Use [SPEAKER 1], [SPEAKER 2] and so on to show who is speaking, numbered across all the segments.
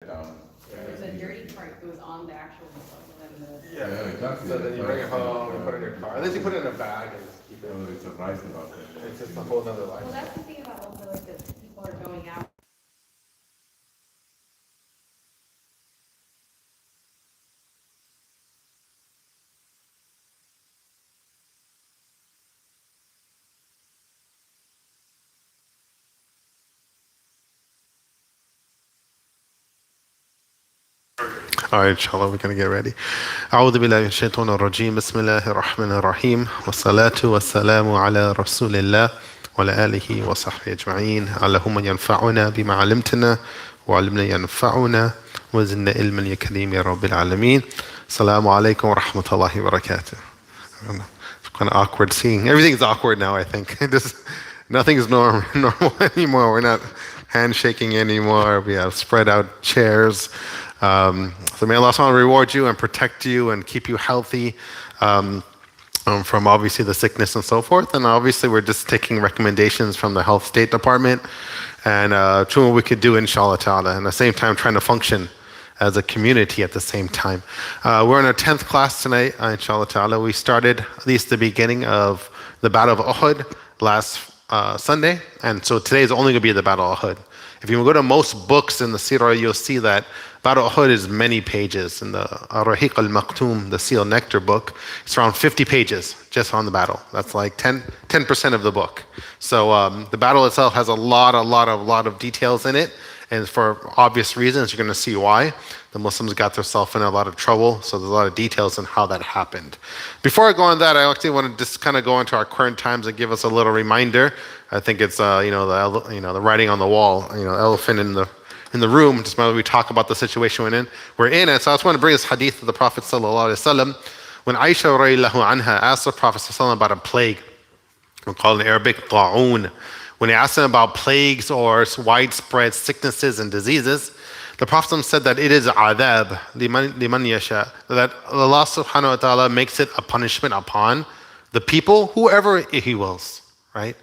[SPEAKER 1] It was a dirty part. It was on the actual
[SPEAKER 2] Yeah, exactly. So then you bring it home, you put it in your car. Unless you put it in a bag and just keep it.
[SPEAKER 3] Oh, it's a rice about that.
[SPEAKER 2] It's just a whole nother life.
[SPEAKER 1] Well, that's the thing about also like the people are going out.
[SPEAKER 2] All right, inshallah, we're going to get ready. أعوذ بالله من الشيطان الرجيم بسم الله الرحمن الرحيم والصلاة والسلام على رسول الله وعلى آله وصحبه أجمعين اللهم ينفعنا بما علمتنا وعلمنا ينفعنا وزدنا علما يا كريم يا رب العالمين السلام عليكم ورحمة الله وبركاته. It's kind of awkward seeing. Everything's awkward now, I think. Nothing's normal anymore. We're not handshaking anymore. We have spread out chairs. So may Allah subhanahu wa ta'ala reward you and protect you and keep you healthy from obviously the sickness and so forth. And obviously we're just taking recommendations from the Health State Department and doing what we could do inshallah ta'ala. And at the same time trying to function as a community at the same time. We're in our 10th class tonight, inshallah ta'ala. We started at least the beginning of the Battle of Uhud last Sunday. And so today is only going to be the Battle of Uhud. If you go to most books in the Seerah, you'll see that Battle of Uhud is many pages. In the Ar-Rahiq al-Maktoum, the Seal Nectar book, it's around 50 pages just on the battle. That's like 10% of the book. So the battle itself has a lot of details in it. And for obvious reasons, you're going to see why. The Muslims got themselves in a lot of trouble, so there's a lot of details on how that happened. Before I go on that, I actually want to just kind of go into our current times and give us a little reminder. I think it's the writing on the wall, elephant in the room. Just when we talk about the situation we're in. And so I just want to bring this hadith of the Prophet sallallahu alaihi wasallam. When Aisha radiallahu anha asked the Prophet sallallahu about a plague, we call it in Arabic ta'un. When he asked him about plagues or widespread sicknesses and diseases, the Prophet said that it is adab, liman yasha, that Allah subhanahu wa ta'ala makes it a punishment upon the people, whoever He wills, right?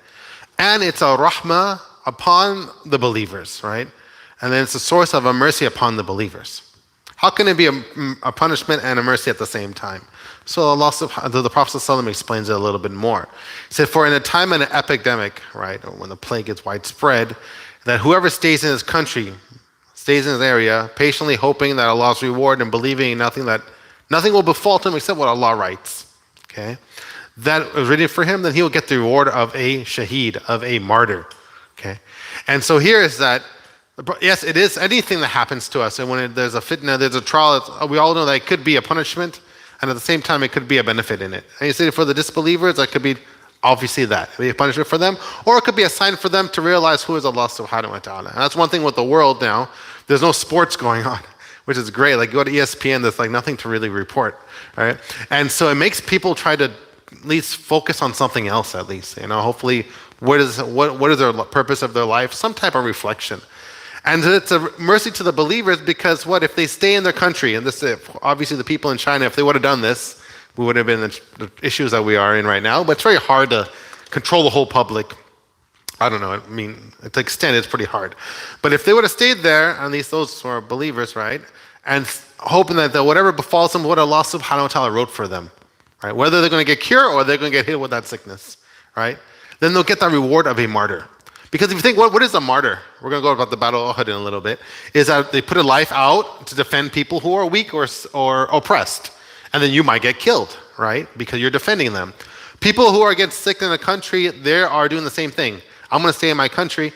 [SPEAKER 2] And it's a rahmah upon the believers, right? And then it's a source of a mercy upon the believers. How can it be a punishment and a mercy at the same time? So the Prophet ﷺ explains it a little bit more. He said, for in a time of an epidemic, right, or when the plague is widespread, that whoever stays in his country, stays in his area, patiently hoping that Allah's reward and believing nothing will befall him except what Allah writes. Okay? That is written for him, then he will get the reward of a Shahid, of a martyr. Okay? And so here is that, yes, it is anything that happens to us. And when there's a fitna, there's a trial, we all know that it could be a punishment, and at the same time, it could be a benefit in it. And you say for the disbelievers, that could be obviously that. It could be a punishment for them, or it could be a sign for them to realize who is Allah subhanahu wa ta'ala. And that's one thing with the world now. There's no sports going on, which is great. Like you go to ESPN, there's like nothing to really report, right? And so it makes people try to at least focus on something else at least. Hopefully, what is their purpose of their life? Some type of reflection. And it's a mercy to the believers because what if they stay in their country? And this, obviously, the people in China, if they would have done this, we would have been in the issues that we are in right now. But it's very hard to control the whole public. I don't know. I mean, to the extent, it's pretty hard. But if they would have stayed there, at least those who are believers, right, and hoping that whatever befalls them, what Allah subhanahu wa ta'ala wrote for them, right, whether they're going to get cured or they're going to get hit with that sickness, right, then they'll get the reward of a martyr. Because if you think, what is a martyr? We're going to go about the Battle of Uhud in a little bit. Is that they put a life out to defend people who are weak or oppressed. And then you might get killed, right? Because you're defending them. People who are getting sick in a country, they are doing the same thing. I'm going to stay in my country.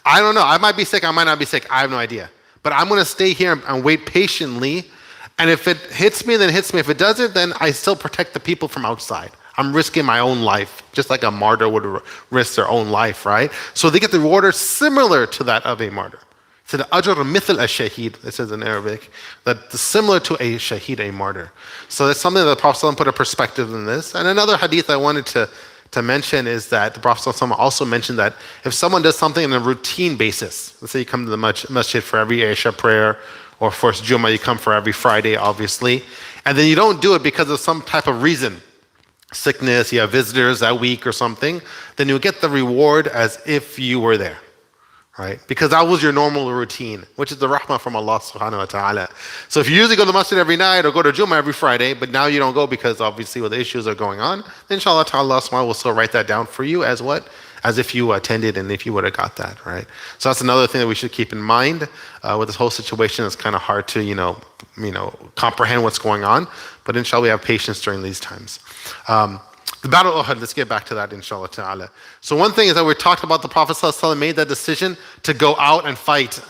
[SPEAKER 2] I don't know. I might be sick. I might not be sick. I have no idea. But I'm going to stay here and wait patiently. And if it hits me, then it hits me. If it doesn't, then I still protect the people from outside. I'm risking my own life, just like a martyr would risk their own life, right? So they get the reward similar to that of a martyr. So the ajr mithl al-shahid, it says in Arabic, that similar to a shahid, a martyr. So that's something that the Prophet ﷺ put a perspective in this. And another hadith I wanted to mention is that the Prophet ﷺ also mentioned that if someone does something on a routine basis, let's say you come to the masjid for every Isha prayer, or for Jummah you come for every Friday, obviously, and then you don't do it because of some type of reason, sickness, you have visitors that week or something, then you'll get the reward as if you were there. right? Because that was your normal routine, which is the rahmah from Allah subhanahu wa ta'ala. So if you usually go to the masjid every night or go to Jummah every Friday, but now you don't go because obviously what the issues are going on, then inshallah ta'ala Allah will still write that down for you as what? As if you attended and if you would have got that, right? So that's another thing that we should keep in mind with this whole situation. It's kind of hard to, comprehend what's going on, but inshallah we have patience during these times. The Battle of Uhud, let's get back to that inshallah ta'ala. So one thing is that we talked about the Prophet ﷺ made that decision to go out and fight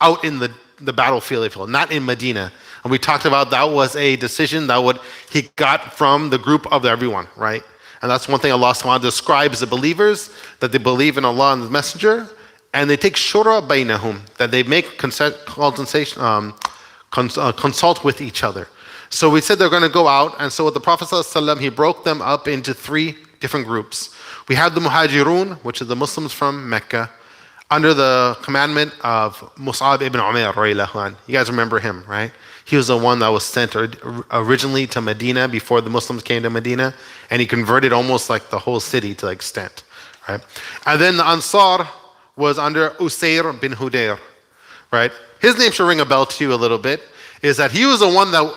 [SPEAKER 2] out in the battlefield, if you will, not in Medina. And we talked about that was a decision that he got from the group of everyone, right? And that's one thing Allah subhanahu wa ta'ala describes the believers, that they believe in Allah and the Messenger, and they take shura bainahum, that they make consult with each other. So we said they're going to go out, and so with the Prophet ﷺ, he broke them up into 3 different groups. We had the Muhajirun, which is the Muslims from Mecca, under the commandment of Mus'ab ibn Umair radiallahu anh. You guys remember him, right? He was the one that was sent originally to Medina before the Muslims came to Medina, and he converted almost like the whole city to the extent, right? And then the Ansar was under Usayr bin Hudayr, right? His name should ring a bell to you a little bit, is that he was the one that,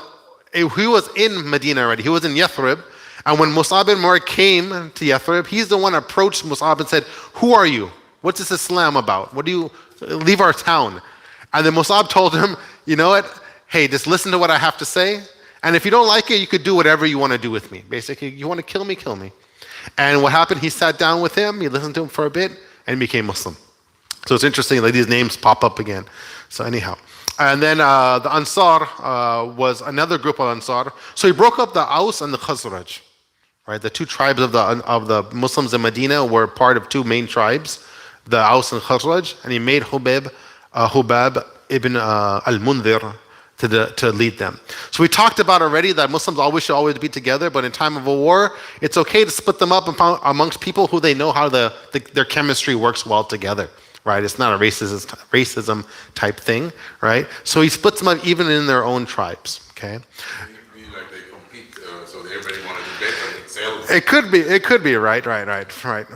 [SPEAKER 2] he was in Medina already, he was in Yathrib, and when Mus'ab bin Umair came to Yathrib, he's the one that approached Mus'ab and said, "Who are you? What's this Islam about? What do you, leave our town?" And then Mus'ab told him, "You know what? Hey, just listen to what I have to say. And if you don't like it, you could do whatever you want to do with me. Basically, you want to kill me, kill me." And what happened, he sat down with him, he listened to him for a bit, and became Muslim. So it's interesting, like these names pop up again. So anyhow. And then the Ansar was another group of Ansar. So he broke up the Aus and the Khazraj. Right? The 2 tribes of the Muslims in Medina were part of 2 main tribes, the Aus and Khazraj, and he made Hubab ibn al-Mundhir to lead them. So we talked about already that Muslims should always be together, but in time of a war, it's okay to split them up amongst people who they know how their chemistry works well together, right? It's not a racism type thing, right? So he splits them up even in their own tribes, okay?
[SPEAKER 3] Like they compete, so everybody want to do better and excel.
[SPEAKER 2] It could be, right.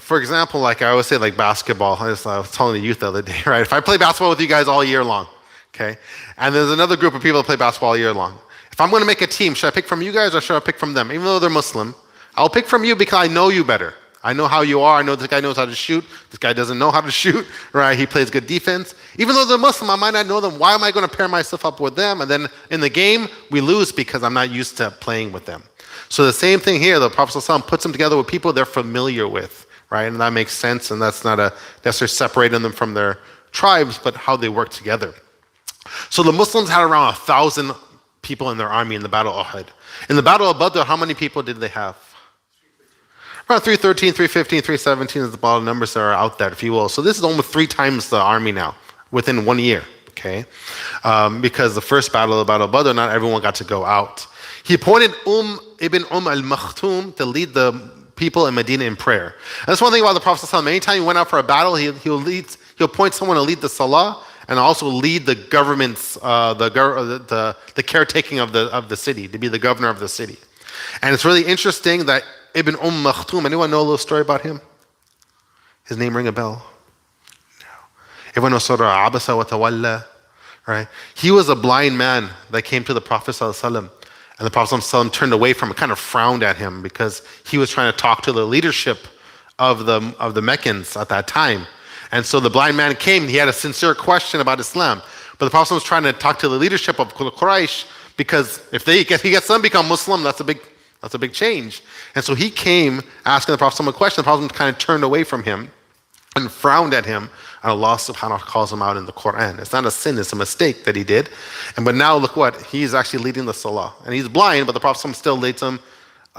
[SPEAKER 2] For example, like I always say, like basketball, I was telling the youth the other day, right? If I play basketball with you guys all year long, okay, and there's another group of people that play basketball all year long. If I'm going to make a team, should I pick from you guys or should I pick from them? Even though they're Muslim, I'll pick from you because I know you better. I know how you are. I know this guy knows how to shoot. This guy doesn't know how to shoot, right? He plays good defense. Even though they're Muslim, I might not know them. Why am I going to pair myself up with them? And then in the game, we lose because I'm not used to playing with them. So the same thing here, the Prophet ﷺ puts them together with people they're familiar with, right? And that makes sense, and that's not necessarily separating them from their tribes, but how they work together. So the Muslims had around 1,000 people in their army in the Battle of Uhud. In the Battle of Badr, how many people did they have? Around 313, 315, 317 is the bottom numbers that are out there, if you will. So this is almost 3 times the army now, within 1 year, okay? Because the first battle, the Battle of Badr, not everyone got to go out. He appointed ibn al-Makhtoum to lead the people in Medina in prayer. And that's one thing about the Prophet ﷺ. Anytime he went out for a battle, he'll appoint someone to lead the salah and also lead the government's, the caretaking of the city, to be the governor of the city. And it's really interesting that Ibn Makhtoum, anyone know a little story about him? His name ring a bell? No. Everyone knows Surah Abasa wa Tawalla, right? He was a blind man that came to the Prophet ﷺ, and the Prophet ﷺ turned away from him, kind of frowned at him because he was trying to talk to the leadership of the Meccans at that time. And so the blind man came, he had a sincere question about Islam, but the Prophet was trying to talk to the leadership of Quraysh because if he gets them become Muslim, that's a big change. And so he came asking the Prophet a question. The Prophet kind of turned away from him and frowned at him. And Allah subhanahu wa ta'ala calls him out in the Quran. It's not a sin, it's a mistake that he did. But now look what, he's actually leading the salah. And he's blind, but the Prophet still leads him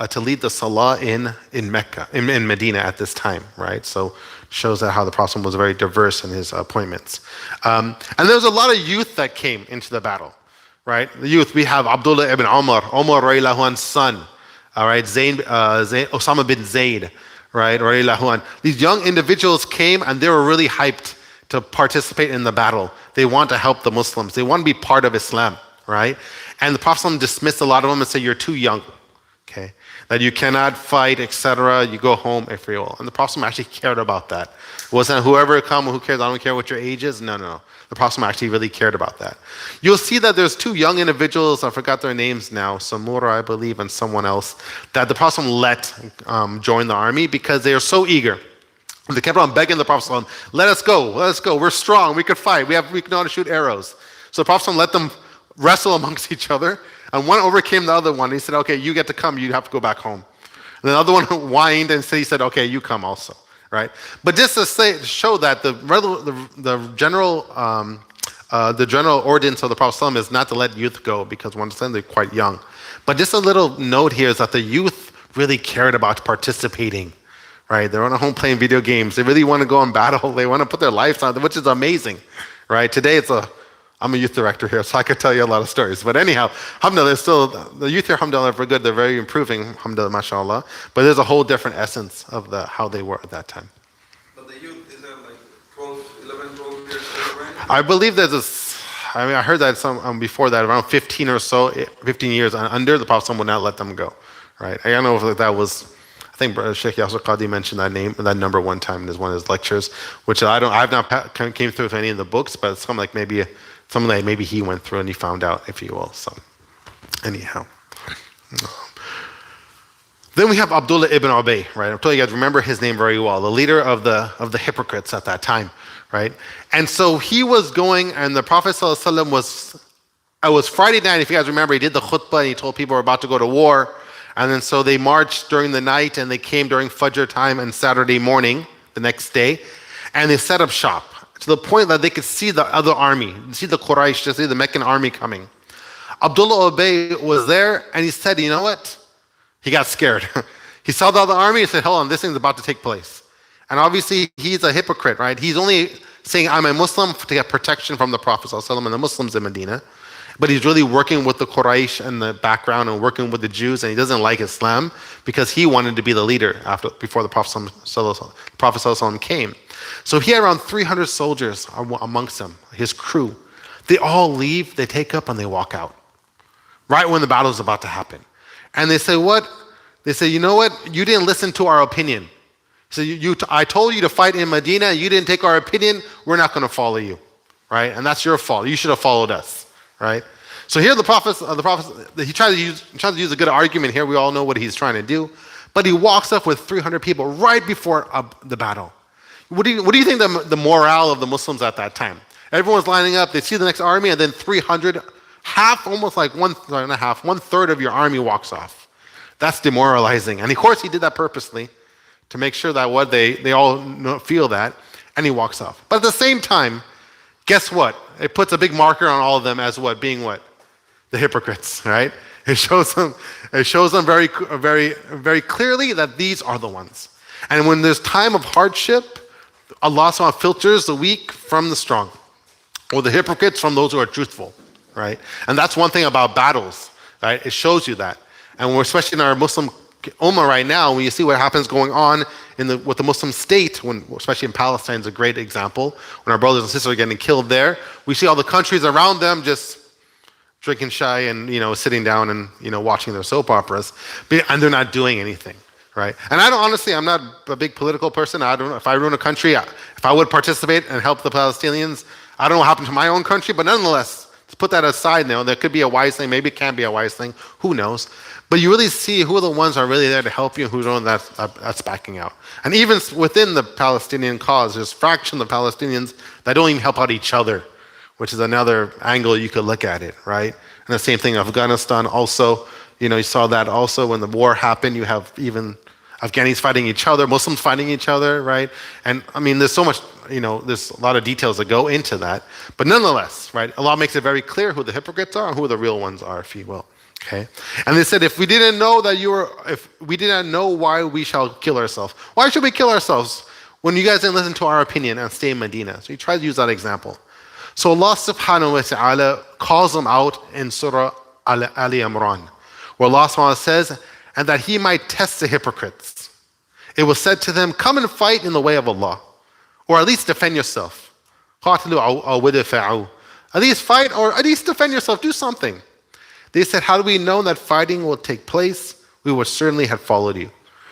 [SPEAKER 2] to lead the salah in Mecca, in Medina at this time, right? So shows that how the Prophet was very diverse in his appointments. And there was a lot of youth that came into the battle, right? The youth, we have Abdullah ibn Umar radiallahu anhu's son. All right, Osama bin Zayd, right? These young individuals came and they were really hyped to participate in the battle. They want to help the Muslims. They want to be part of Islam, right? And the Prophet dismissed a lot of them and said, "You're too young. Okay, that you cannot fight, etc. You go home if you're ill. And the Prophet actually cared about that. It wasn't whoever come, who cares, I don't care what your age is. No. The Prophet actually really cared about that. You'll see that there's two young individuals, I forgot their names now, Samura, I believe, and someone else, that the Prophet let join the army because they are so eager. They kept on begging the Prophet, let us go, we're strong, we could fight, we know how to shoot arrows. So the Prophet let them wrestle amongst each other, and one overcame the other one. He said, okay, you get to come, you have to go back home. And the other one whined and he said, okay, you come also, right? But just to show that the general ordinance of the Prophet is not to let youth go because once then they're quite young. But just a little note here is that the youth really cared about participating, right? They're on a home playing video games. They really want to go in battle. They want to put their lives on it, which is amazing, right? Today I'm a youth director here, so I could tell you a lot of stories. But anyhow, alhamdulillah, the youth here, alhamdulillah, are good. They're very improving, alhamdulillah, mashallah. But there's a whole different essence of how they were at that time.
[SPEAKER 4] But the youth, is that like 11, 12 years old, right?
[SPEAKER 2] I believe there's I heard that before that, around 15 or so, 15 years and under, the Prophet would not let them go, right? I don't know if that was, I think Shaykh Yasir Qadi mentioned that number one time in one of his lectures, which I've not came through with any of the books, but it's something like maybe he went through and he found out, if you will. So, anyhow. Then we have Abdullah ibn Ubay, right? I'm telling you guys, remember his name very well, the leader of the hypocrites at that time, right? And so he was going, and the Prophet ﷺ it was Friday night, if you guys remember, he did the khutbah and he told people we're about to go to war. And then so they marched during the night and they came during Fajr time and Saturday morning, the next day, and they set up shop to the point that they could see the other army, see the Quraysh, see the Meccan army coming. Abdullah Ubay was there and he said, you know what? He got scared. He saw the other army and said, hold on, this thing's about to take place. And obviously he's a hypocrite, right? He's only saying, I'm a Muslim to get protection from the Prophet ﷺ and the Muslims in Medina. But he's really working with the Quraysh in the background and working with the Jews, and he doesn't like Islam because he wanted to be the leader before the Prophet ﷺ came. So he had around 300 soldiers amongst him, his crew. They all leave, they take up, and they walk out. Right when the battle is about to happen. And they say, what? They say, you know what? You didn't listen to our opinion. So I told you to fight in Medina, you didn't take our opinion, we're not going to follow you. Right? And that's your fault. You should have followed us. Right? So here the Prophet, he tries to use a good argument here. We all know what he's trying to do. But he walks up with 300 people right before the battle. What do you think the morale of the Muslims at that time? Everyone's lining up. They see the next army, and then 300, almost like one third of your army walks off. That's demoralizing. And of course, he did that purposely to make sure that they all feel that, and he walks off. But at the same time, guess what? It puts a big marker on all of them as what? Being what? The hypocrites, right? It shows them very, very, very clearly that these are the ones. And when there's time of hardship, Allah subhanahu wa ta'ala filters the weak from the strong, or the hypocrites from those who are truthful, right? And that's one thing about battles, right? It shows you that. And we're especially in our Muslim Ummah right now, when you see what happens going on with the Muslim state, especially in Palestine is a great example, when our brothers and sisters are getting killed there, we see all the countries around them just drinking chai and sitting down and watching their soap operas, and they're not doing anything, right? And I'm not a big political person. I don't know if I run a country, if I would participate and help the Palestinians, I don't know what happened to my own country, but nonetheless, let's put that aside now. There could be a wise thing, maybe it can be a wise thing, who knows? But you really see who are the ones who are really there to help you and who's the one that's backing out. And even within the Palestinian cause, there's fractions of Palestinians that don't even help out each other, which is another angle you could look at it, right? And the same thing in Afghanistan also, you saw that also when the war happened, you have even Afghanis fighting each other, Muslims fighting each other, right? And I mean, there's so much, there's a lot of details that go into that. But nonetheless, right, Allah makes it very clear who the hypocrites are and who the real ones are, if you will. Okay, and they said, if we didn't know why we shall kill ourselves, why should we kill ourselves when you guys didn't listen to our opinion and stay in Medina? So he tried to use that example. So Allah subhanahu wa ta'ala calls them out in Surah Ali Imran, where Allah subhanahu wa ta'ala says, and that he might test the hypocrites. It was said to them, come and fight in the way of Allah, or at least defend yourself. At least fight, or at least defend yourself, do something. They said, how do we know that fighting will take place? we would certainly have followed you.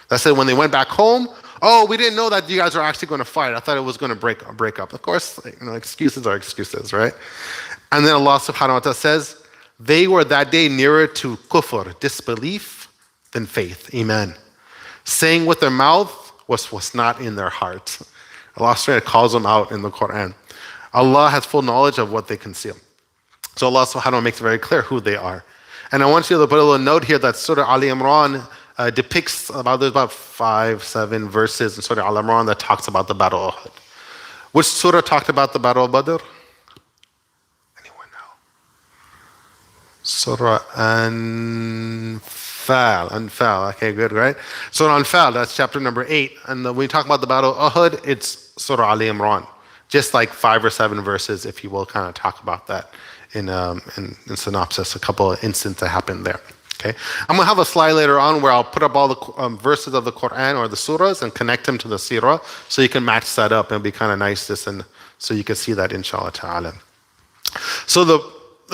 [SPEAKER 2] That said, when they went back home, oh, we didn't know that you guys were actually going to fight. I thought it was going to break up. Of course, excuses are excuses, right? And then Allah subhanahu wa ta'ala says, they were that day nearer to kufr, disbelief, than faith, iman. Saying with their mouth was not in their heart. Allah subhanahu wa ta'ala calls them out in the Quran. Allah has full knowledge of what they conceal. So Allah subhanahu wa ta'ala makes it very clear who they are. And I want you to put a little note here that Surah Ali Imran depicts there's about 5-7 verses in Surah Al Imran that talks about the Battle of Uhud. Which surah talked about the Battle of Badr? Anyone know? Surah Anfal. Okay, good, right? Surah Anfal, that's chapter number 8. And when we talk about the Battle of Uhud, it's Surah Ali Imran. Just like 5 or 7 verses, if you will, kind of talk about that in synopsis, a couple of incidents that happened there. Okay, I'm going to have a slide later on where I'll put up all the verses of the Quran or the surahs and connect them to the Seerah so you can match that up. It'll be kind of nice so you can see that, inshallah ta'ala. So the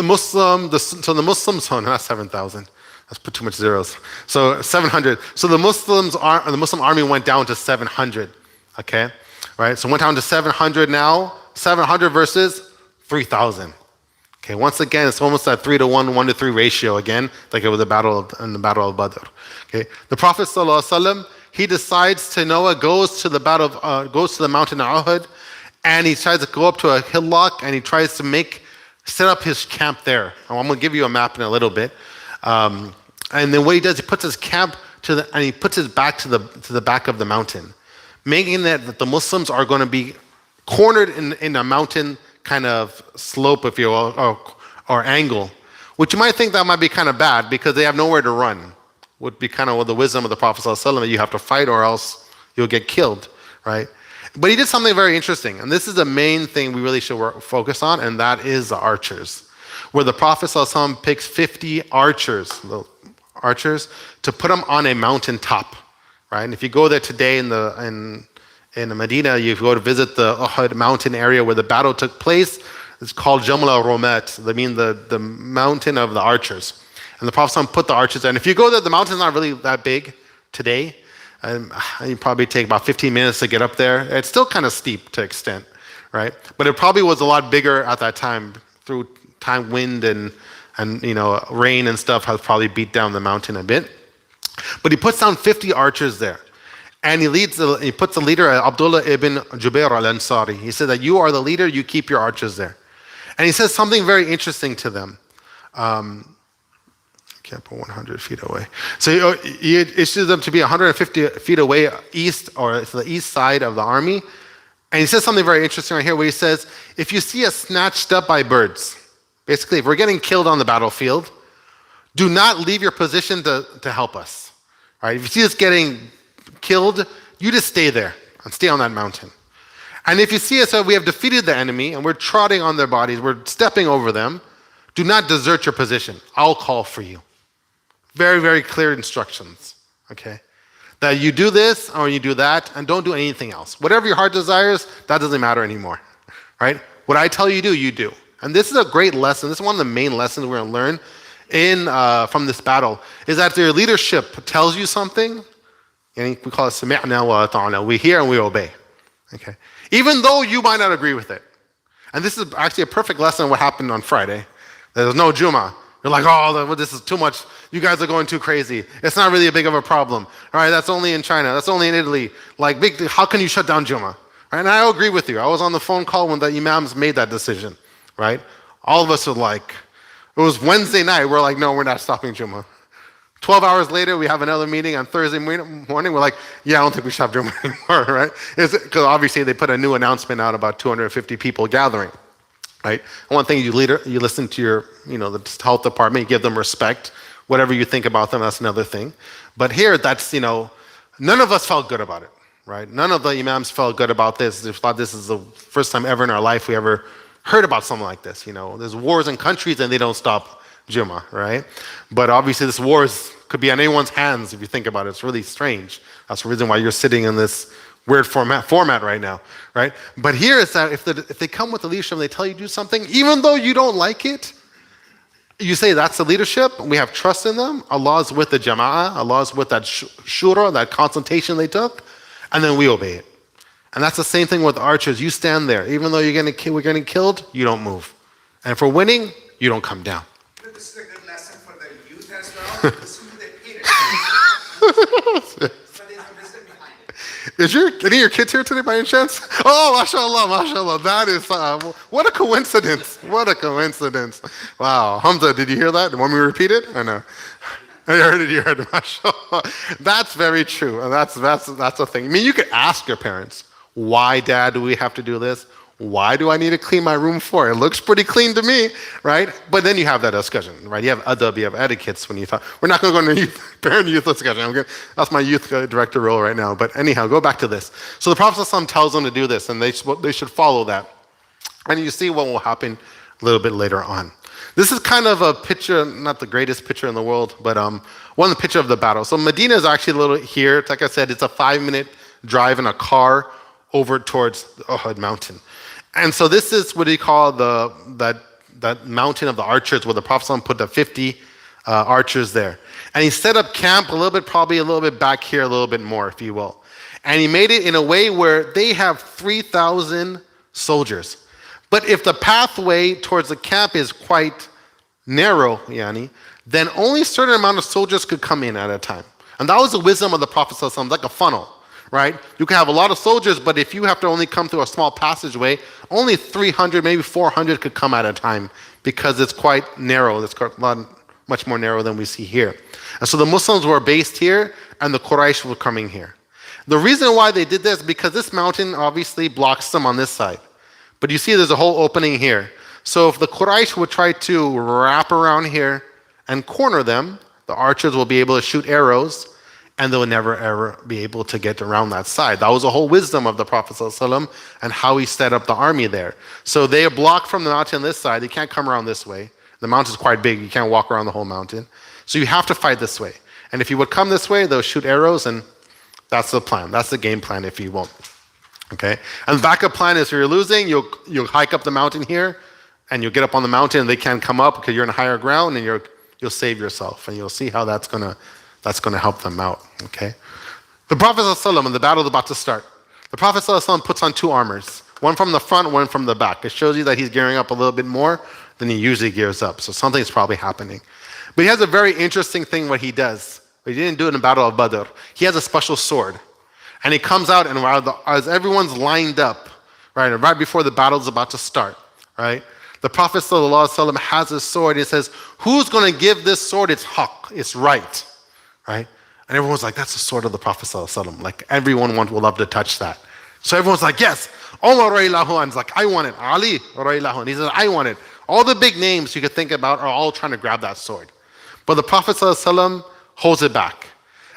[SPEAKER 2] Muslims, oh, not 7,000. Let's put too much zeros. So 700. So the Muslim army went down to 700. Okay, right? So went down to 700 now. 700 versus 3,000. Okay, once again, it's almost that 3-to-1, 1-to-3 ratio again, like it was in the Battle of Badr. Okay, the Prophet ﷺ, he decides to goes to the mountain Uhud, and he tries to go up to a hillock, and he tries to set up his camp there. I'm going to give you a map in a little bit. And then what he does, he puts his camp and he puts his back to the back of the mountain, making that the Muslims are going to be cornered in a mountain kind of slope, if you will, or angle, which you might think that might be kind of bad because they have nowhere to run. Would be kind of the wisdom of the Prophet ﷺ, that you have to fight or else you'll get killed, right? But he did something very interesting, and this is the main thing we really should focus on, and that is the archers. Where the Prophet ﷺ picks 50 archers to put them on a mountain top, right? And if you go there today in Medina, you go to visit the Uhud mountain area where the battle took place. It's called Jamal al-Romat, the mountain of the archers. And the Prophet put the archers there. And if you go there, the mountain's not really that big today. You probably take about 15 minutes to get up there. It's still kind of steep to extent, right? But it probably was a lot bigger at that time. Through time, wind and rain and stuff has probably beat down the mountain a bit. But he puts down 50 archers there. And he puts the leader, Abdullah ibn Jubair al-Ansari. He said that you are the leader, you keep your archers there. And he says something very interesting to them. Can't put 100 feet away. So he issues them to be 150 feet away east, or to the east side of the army. And he says something very interesting right here where he says, if you see us snatched up by birds, basically if we're getting killed on the battlefield, do not leave your position to help us. All right? If you see us getting killed, you just stay there and stay on that mountain. And if you see us, we have defeated the enemy and we're trotting on their bodies, we're stepping over them, do not desert your position. I'll call for you. Very, very clear instructions, okay? That you do this or you do that and don't do anything else. Whatever your heart desires, that doesn't matter anymore, right? What I tell you to do, you do. And this is a great lesson. This is one of the main lessons we're going to learn from this battle, is that if your leadership tells you something, and we call it sami'na wa ata'na. We hear and we obey. Okay. Even though you might not agree with it. And this is actually a perfect lesson of what happened on Friday. There's no Jummah. You're like, oh, this is too much. You guys are going too crazy. It's not really a big of a problem. All right, that's only in China. That's only in Italy. How can you shut down Jummah? Right? And I agree with you. I was on the phone call when the imams made that decision. Right? All of us were like, it was Wednesday night. We're like, no, we're not stopping Jummah. 12 hours later, we have another meeting on Thursday morning. We're like, yeah, I don't think we should have Jummah anymore, right? Because obviously they put a new announcement out about 250 people gathering, right? And one thing you listen to your, the health department, you give them respect. Whatever you think about them, that's another thing. But here, that's, none of us felt good about it, right? None of the imams felt good about this. They thought this is the first time ever in our life we ever heard about something like this. There's wars in countries and they don't stop Jummah, right? But obviously this war could be on anyone's hands if you think about it. It's really strange. That's the reason why you're sitting in this weird format right now, right? But here it's that if they come with the leadership and they tell you to do something, even though you don't like it, you say that's the leadership, we have trust in them, Allah is with the jama'ah, Allah is with that shura, that consultation they took, and then we obey it. And that's the same thing with archers. You stand there. Even though we're getting killed, you don't move. And if we're winning, you don't come down.
[SPEAKER 5] This is a good lesson for the youth as well. Listen to the haters. So there's a wisdom behind it.
[SPEAKER 2] Is any of your kids here today by any chance? Oh, mashallah, mashallah. That is, what a coincidence. What a coincidence. Wow. Hamza, did you hear that? Want me to repeat it? I know. You heard it, mashallah. That's very true. And that's a thing. I mean, you could ask your parents, why, Dad, do we have to do this? Why do I need to clean my room for? It looks pretty clean to me, right? But then you have that discussion, right? You have adab, you have etiquettes when you talk. We're not going to go into parent-youth discussion. That's my youth director role right now. But anyhow, go back to this. So the Prophet ﷺ tells them to do this, and they should follow that. And you see what will happen a little bit later on. This is kind of a picture, not the greatest picture in the world, but one picture of the battle. So Medina is actually a little here. Like I said, it's a 5-minute drive in a car over towards the Uhud mountain. And so this is what he called that mountain of the archers, where the Prophet ﷺ put the 50 archers there. And he set up camp probably a little bit back here, a little bit more, if you will. And he made it in a way where they have 3,000 soldiers. But if the pathway towards the camp is quite narrow, then only a certain amount of soldiers could come in at a time. And that was the wisdom of the Prophet ﷺ, like a funnel. Right? You can have a lot of soldiers, but if you have to only come through a small passageway, only 300, maybe 400 could come at a time, because it's quite narrow. It's much more narrow than we see here. And so the Muslims were based here, and the Quraysh were coming here. The reason why they did this is because this mountain obviously blocks them on this side. But you see there's a whole opening here. So if the Quraysh would try to wrap around here and corner them, the archers will be able to shoot arrows, and they'll never ever be able to get around that side. That was the whole wisdom of the Prophet ﷺ and how he set up the army there. So they are blocked from the mountain on this side. They can't come around this way. The mountain's quite big. You can't walk around the whole mountain. So you have to fight this way. And if you would come this way, they'll shoot arrows, and that's the plan. That's the game plan, if you will. Okay? And the backup plan is if you're losing, you'll hike up the mountain here, and you'll get up on the mountain, and they can't come up because you're in higher ground, and you'll save yourself. And you'll see how that's going to help them out, okay? The Prophet ﷺ, when the battle is about to start, the Prophet ﷺ puts on 2 armors, one from the front, one from the back. It shows you that he's gearing up a little bit more than he usually gears up, so something's probably happening. But he has a very interesting thing what he does. He didn't do it in the Battle of Badr. He has a special sword, and he comes out, and as everyone's lined up, right before the battle is about to start, right? The Prophet ﷺ has his sword. He says, who's going to give this sword its haqq, its right? Right? And everyone's like, that's the sword of the Prophet ﷺ. Like, everyone will love to touch that. So everyone's like, yes. Umar radiallahu anhu is like, I want it. Ali radiallahu anhu, he says, I want it. All the big names you could think about are all trying to grab that sword. But the Prophet ﷺ holds it back.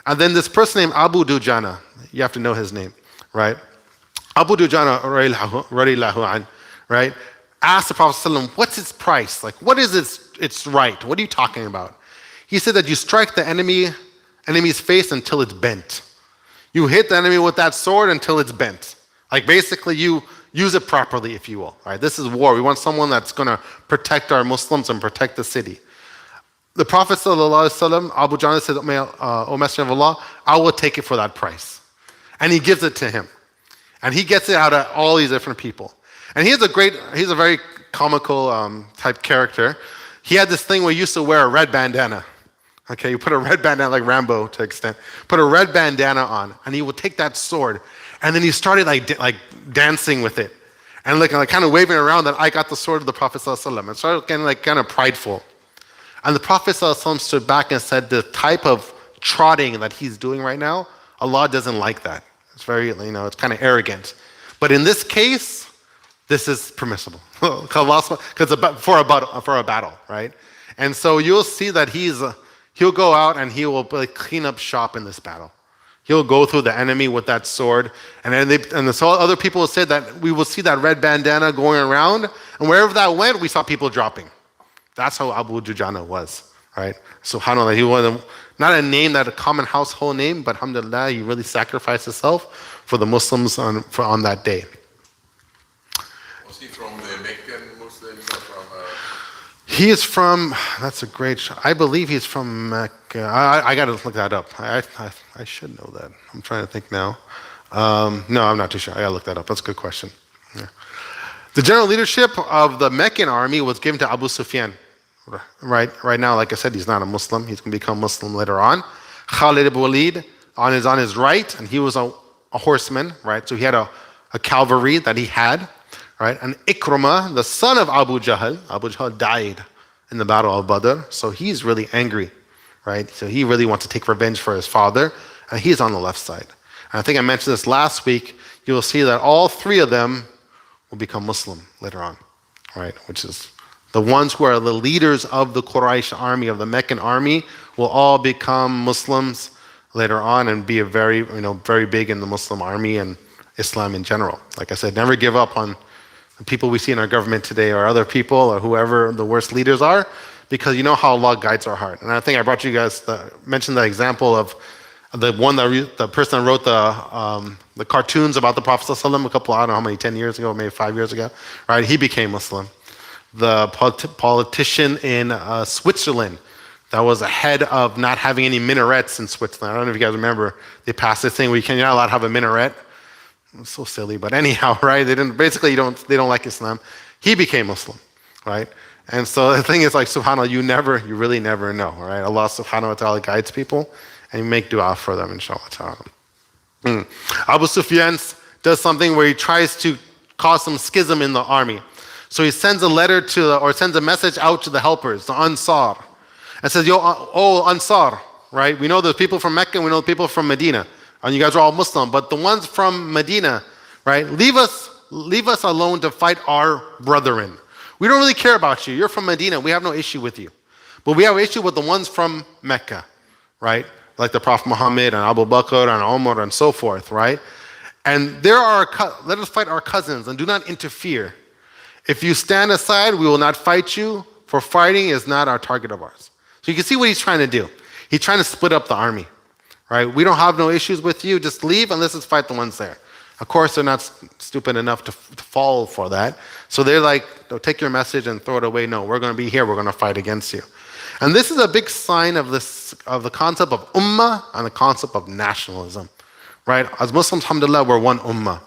[SPEAKER 2] And then this person named Abu Dujana, you have to know his name, right? Abu Dujana radiallahu anhu, right? Asked the Prophet ﷺ, what's its price? Like, what is its right? What are you talking about? He said that you strike the enemy's face until it's bent. You hit the enemy with that sword until it's bent. Like, basically you use it properly, if you will. Right? This is war. We want someone that's going to protect our Muslims and protect the city. The Prophet ﷺ, Abu Jana said, O Messenger of Allah, I will take it for that price. And he gives it to him. And he gets it out of all these different people. And he's a very comical type character. He had this thing where he used to wear a red bandana. Okay, you put a red bandana, like Rambo to extent, put a red bandana on, and he would take that sword, and then he started like dancing with it, and like kind of waving around that I got the sword of the Prophet ﷺ, and started getting kind of prideful. And the Prophet ﷺ stood back and said, the type of trotting that he's doing right now, Allah doesn't like that. It's very, it's kind of arrogant. But in this case, this is permissible, because for a battle, right? And so you'll see that he'll go out and he will clean up shop in this battle. He'll go through the enemy with that sword. And so other people will say that we will see that red bandana going around, and wherever that went, we saw people dropping. That's how Abu Dujana was, right? SubhanAllah, he was not a name, that a common household name, but alhamdulillah, he really sacrificed himself for the Muslims on that day.
[SPEAKER 3] Was he from the Meccan Muslims or from
[SPEAKER 2] He is from, that's a great, I believe he's from Mecca. I got to look that up. I should know that. I'm trying to think now. No, I'm not too sure. I got to look that up. That's a good question. Yeah. The general leadership of the Meccan army was given to Abu Sufyan. Right now, like I said, he's not a Muslim. He's going to become Muslim later on. Khalid ibn Walid on his right, and he was a horseman, right? So he had a cavalry that he had, right? And Ikramah, the son of Abu Jahl died in the battle of Badr, so he's really angry, right? So he really wants to take revenge for his father, and he's on the left side. And I think I mentioned this last week. You will see that all three of them will become Muslim later on, right? Which is the ones who are the leaders of the Quraysh army, of the Meccan army, will all become Muslims later on and be very big in the Muslim army and Islam in general. Like I said, never give up on the people we see in our government today or other people or whoever the worst leaders are, because you know how Allah guides our heart. And I think I brought you guys mentioned the example of the person that wrote the cartoons about the Prophet ﷺ a couple, I don't know how many, 10 years ago, maybe 5 years ago, right? He became Muslim. The politician in Switzerland that was ahead of not having any minarets in Switzerland. I don't know if you guys remember, they passed this thing where you're not allowed to have a minaret. It's so silly, but anyhow, right? They don't like Islam. He became Muslim, right? And so the thing is, like, subhanAllah, you really never know, right? Allah subhanahu wa ta'ala guides people, and you make dua for them, inshallah ta'ala. Abu Sufyan does something where he tries to cause some schism in the army. So he sends sends a message out to the helpers, the Ansar, and says, oh Ansar, right? We know the people from Mecca, we know the people from Medina, and you guys are all Muslim, but the ones from Medina, right? Leave us alone to fight our brethren. We don't really care about you. You're from Medina. We have no issue with you. But we have an issue with the ones from Mecca, right? Like the Prophet Muhammad and Abu Bakr and Umar and so forth, right? And let us fight our cousins and do not interfere. If you stand aside, we will not fight you, for fighting is not our target of ours. So you can see what he's trying to do. He's trying to split up the army, right? We don't have no issues with you. Just leave and let's just fight the ones there. Of course, they're not stupid enough to fall for that. So they're like, take your message and throw it away. No, we're going to be here. We're going to fight against you. And this is a big sign of the concept of ummah and the concept of nationalism, right? As Muslims, alhamdulillah, we're one ummah,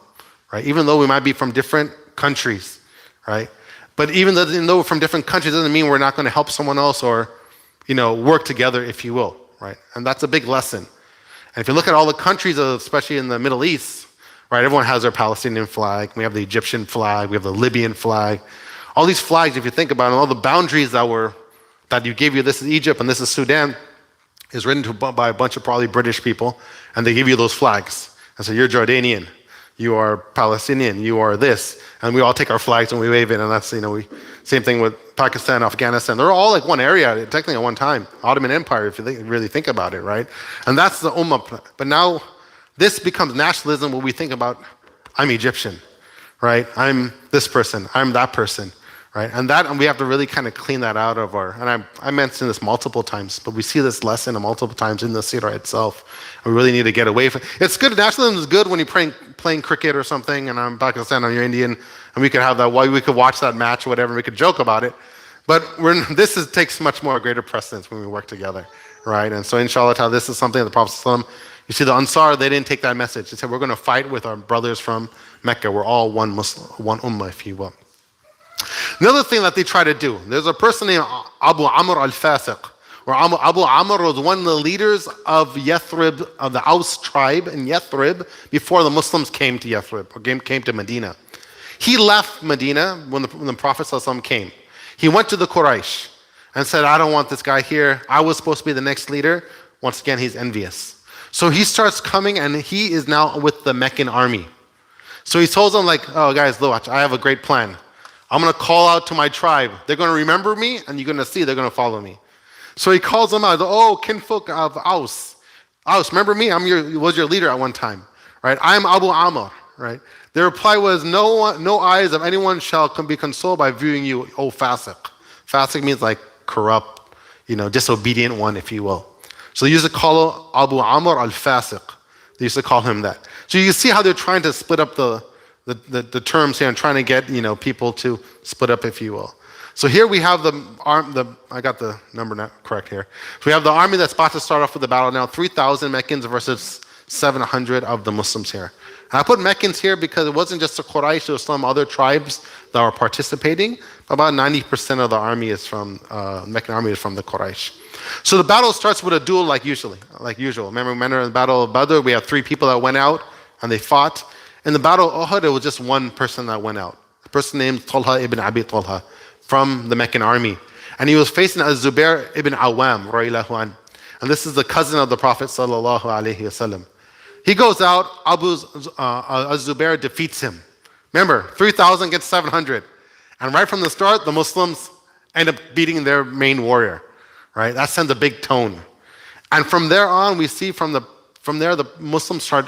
[SPEAKER 2] right? Even though we might be from different countries, right? But even though we're from different countries, doesn't mean we're not going to help someone else or, work together, if you will, right? And that's a big lesson. And if you look at all the countries, especially in the Middle East, right? Everyone has their Palestinian flag. We have the Egyptian flag. We have the Libyan flag. All these flags, if you think about it, all the boundaries that you gave you, this is Egypt and this is Sudan, is written by a bunch of probably British people, and they give you those flags. And so you're Jordanian, you are Palestinian, you are this, and we all take our flags and we wave it, and that's, same thing with Pakistan, Afghanistan. They're all like one area, technically at one time. Ottoman Empire, if you really think about it, right? And that's the ummah. But now, this becomes nationalism where we think about, I'm Egyptian, right? I'm this person, I'm that person, right? And we have to really kind of clean that out of and I mentioned this multiple times, but we see this lesson multiple times in the Seerah itself. We really need to get away from it. It's good, nationalism is good when you're playing cricket or something, and I'm Pakistan and you're Indian, and we could have that, we could watch that match or whatever, and we could joke about it. But takes much more greater precedence when we work together, right? And so inshallah, this is something that the Prophet ﷺ, you see the Ansar, they didn't take that message. They said, we're going to fight with our brothers from Mecca. We're all one Muslim, one ummah, if you will. Another thing that they try to do, there's a person named Abu Amr al-Fasiq, or Abu Amr was one of the leaders of Yathrib, of the Aus tribe in Yathrib, before the Muslims came to Yathrib, or came to Medina. He left Medina when the Prophet ﷺ came. He went to the Quraysh and said, I don't want this guy here. I was supposed to be the next leader. Once again, he's envious. So he starts coming, and he is now with the Meccan army. So he tells them, like, oh guys, look, I have a great plan. I'm going to call out to my tribe. They're going to remember me, and you're going to see they're going to follow me. So he calls them out. Oh, kinfolk of Aus. Aus, remember me? Was your leader at one time, right? I'm Abu Amr, right? Their reply was, no eyes of anyone shall be consoled by viewing you, O Fasiq. Fasiq means like corrupt, disobedient one, if you will. So they used to call Abu Amr al-Fasiq. They used to call him that. So you can see how they're trying to split up the terms here and trying to get people to split up, if you will. So here we have I got the number not correct here. So we have the army that's about to start off with the battle now, 3,000 Meccans versus 700 of the Muslims here. And I put Meccans here because it wasn't just the Quraysh, there were some other tribes that were participating. About 90% of the army is from, Meccan army is from the Quraysh. So the battle starts with a duel like usual. Remember in the Battle of Badr, we had 3 people that went out and they fought. In the Battle of Uhud, it was just one person that went out. A person named Talha ibn Abi Talha from the Meccan army. And he was facing Az-Zubair ibn Awam, radiallahu anh. And this is the cousin of the Prophet sallallahu alaihi wasallam. He goes out, Az-Zubair defeats him. Remember, 3,000 against 700. And right from the start, the Muslims end up beating their main warrior. Right? That sends a big tone. And from there on, we see from there the Muslims start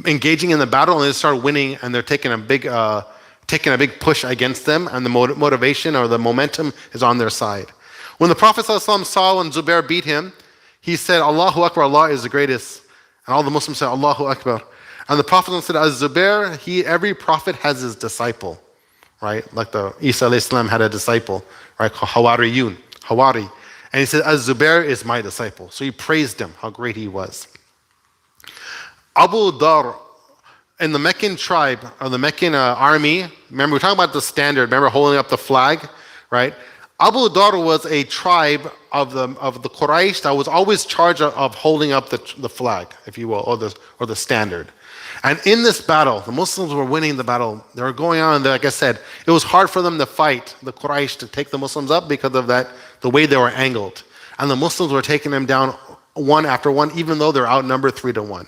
[SPEAKER 2] engaging in the battle and they start winning, and they're taking a big push against them, and the motivation or the momentum is on their side. When the Prophet ﷺ saw when Zubair beat him, he said, Allahu Akbar, Allah is the greatest. And all the Muslims said, Allahu Akbar. And the Prophet said, Az-Zubair, every prophet has his disciple. Right? Like the Isa alayhi salam had a disciple, right? Called Hawari. And he said, Az-Zubair is my disciple. So he praised him, how great he was. Abu Dar, in the Meccan tribe, or the Meccan army, remember we're talking about the standard, remember holding up the flag, right? Abu Dar was a tribe of the Quraysh that was always charged of holding up the flag, if you will, or the standard. And in this battle, the Muslims were winning the battle. They were going on, and like I said, it was hard for them to fight the Quraysh to take the Muslims up because of that, the way they were angled. And the Muslims were taking them down one after one, even though they're outnumbered 3-1.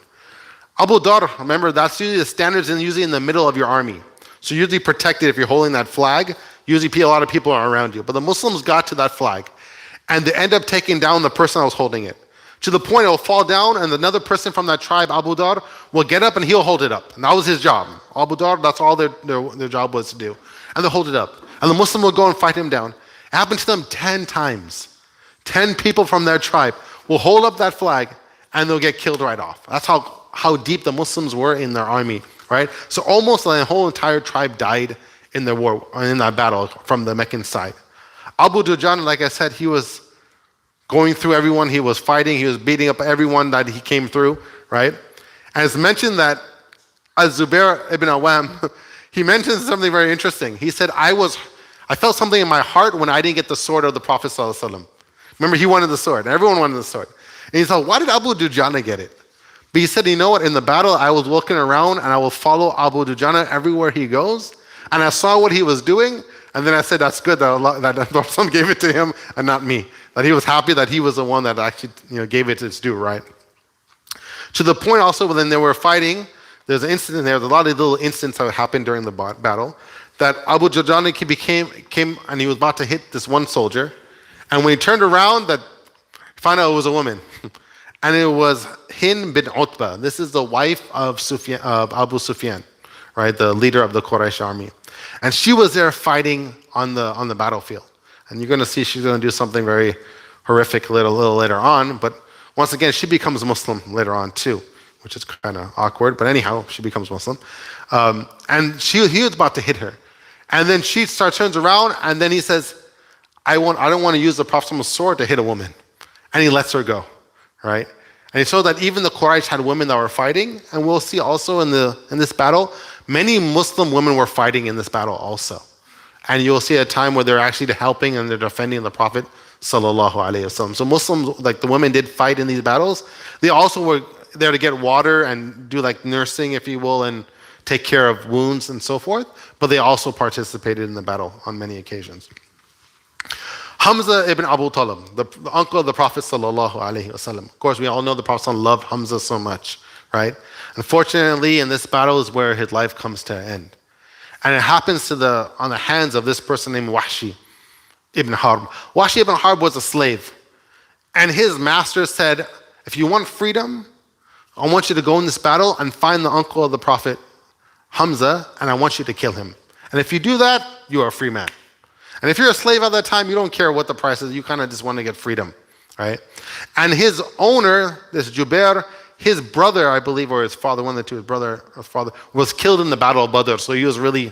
[SPEAKER 2] Abu Dar, remember, that's usually the standards and usually in the middle of your army. So you're usually protected if you're holding that flag. Usually a lot of people are around you. But the Muslims got to that flag, and they end up taking down the person that was holding it. To the point it will fall down, and another person from that tribe, Abu Dar, will get up and he'll hold it up. And that was his job. Abu Dar, that's all their job was to do. And they'll hold it up. And the Muslim will go and fight him down. It happened to them 10 times. 10 people from their tribe will hold up that flag, and they'll get killed right off. That's how deep the Muslims were in their army, right? So almost the whole entire tribe died in the war, in that battle from the Meccan side. Abu Dujan, like I said, he was going through everyone, he was fighting, he was beating up everyone that he came through, right? And it's mentioned that Az-Zubair ibn Awam, he mentions something very interesting. He said, I felt something in my heart when I didn't get the sword of the Prophet ﷺ. Remember, he wanted the sword, and everyone wanted the sword. And he thought, why did Abu Dujana get it? But he said, you know what, in the battle, I was looking around and I will follow Abu Dujana everywhere he goes. And I saw what he was doing, and then I said, that's good that someone gave it to him and not me. That he was happy that he was the one that actually gave it its due, right? To the point also, when they were fighting, there's an incident there, there's a lot of little incidents that happened during the battle, that Abu Dujana came and he was about to hit this one soldier, and when he turned around, he found out it was a woman. And it was Hind bin Utbah. This is the wife of Abu Sufyan, right? The leader of the Quraysh army. And she was there fighting on the battlefield. And you're going to see she's going to do something very horrific a little later on. But once again, she becomes Muslim later on too, which is kind of awkward. But anyhow, she becomes Muslim. And he was about to hit her. And then she turns around, and then he says, I don't want to use the Prophet's sword to hit a woman. And he lets her go, right? And he showed that even the Quraysh had women that were fighting. And we'll see also in this battle, many Muslim women were fighting in this battle also. And you'll see a time where they're actually helping and they're defending the Prophet sallallahu alaihi wasallam. So Muslims, like the women did fight in these battles. They also were there to get water and do like nursing, if you will, and take care of wounds and so forth. But they also participated in the battle on many occasions. Hamza ibn Abu Talib, the uncle of the Prophet sallallahu alaihi wasallam. Of course, we all know the Prophet loved Hamza so much, right? Unfortunately, in this battle is where his life comes to an end. And it happens on the hands of this person named Wahshi ibn Harb. Wahshi ibn Harb was a slave. And his master said, if you want freedom, I want you to go in this battle and find the uncle of the Prophet, Hamza, and I want you to kill him. And if you do that, you are a free man. And if you're a slave at that time, you don't care what the price is. You kind of just want to get freedom, right? And his owner, this Jubair, his brother, I believe, or his father, one of the two, his brother or father, was killed in the Battle of Badr. So he was really,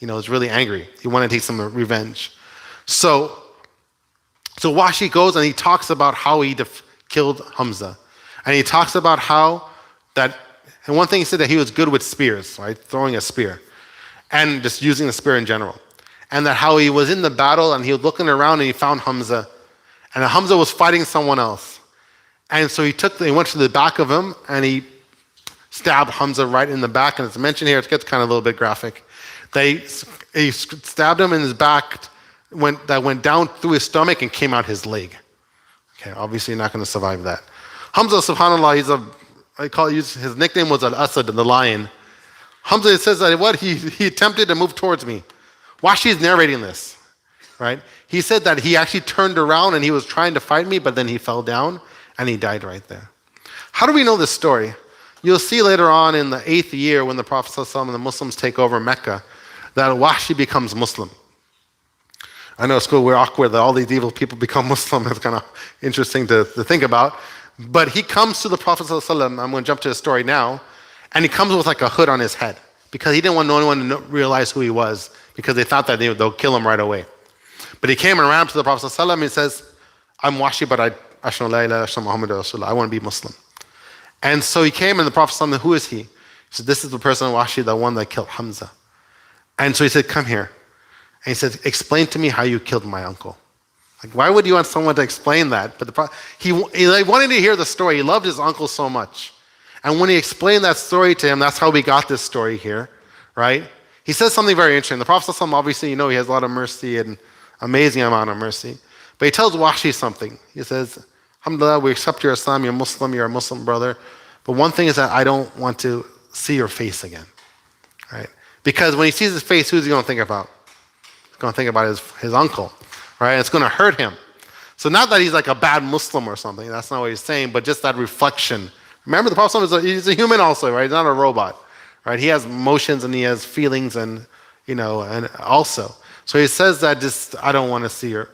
[SPEAKER 2] was really angry. He wanted to take some revenge. So Washi goes and he talks about how he killed Hamza. And he talks about how that, and one thing he said that he was good with spears, right? Throwing a spear. And just using the spear in general. And that how he was in the battle and he was looking around and he found Hamza. And Hamza was fighting someone else. And so he went to the back of him and he stabbed Hamza right in the back. And it's mentioned here, it gets kind of a little bit graphic. He stabbed him in his back, that went down through his stomach and came out his leg. Okay, obviously you're not going to survive that. Hamza, subhanAllah, his nickname was Al-Asad, the lion. Hamza says that he attempted to move towards me. Washi is narrating this, right? He said that he actually turned around and he was trying to fight me, but then he fell down and he died right there. How do we know this story? You'll see later on in the 8th year when the Prophet ﷺ and the Muslims take over Mecca, that Washi becomes Muslim. I know it's cool, we're awkward that all these evil people become Muslim. It's kind of interesting to think about. But he comes to the Prophet ﷺ, I'm going to jump to the story now, and he comes with like a hood on his head because he didn't want anyone to realize who he was because they thought that they'll kill him right away. But he came and ran up to the Prophet ﷺ and he says, I'm Washi, but I ashhadu la ilaha illallah Muhammadur Rasulullah. I want to be Muslim. And so he came and the Prophet ﷺ, who is he? He said, this is the person, Washi, the one that killed Hamza. And so he said, come here. And he said, explain to me how you killed my uncle. Like, why would you want someone to explain that? But he wanted to hear the story. He loved his uncle so much. And when he explained that story to him, that's how we got this story here, right? He says something very interesting. The Prophet ﷺ, obviously, he has a lot of mercy and amazing amount of mercy. But he tells Washi something. He says, alhamdulillah, we accept your Islam, you're Muslim, you're a Muslim brother. But one thing is that I don't want to see your face again, right? Because when he sees his face, who's he going to think about? He's going to think about his uncle, right? It's going to hurt him. So not that he's like a bad Muslim or something, that's not what he's saying, but just that reflection. Remember, the Prophet he's a human also, right? He's not a robot, right? He has emotions and he has feelings and also. So he says that just, I don't want to see your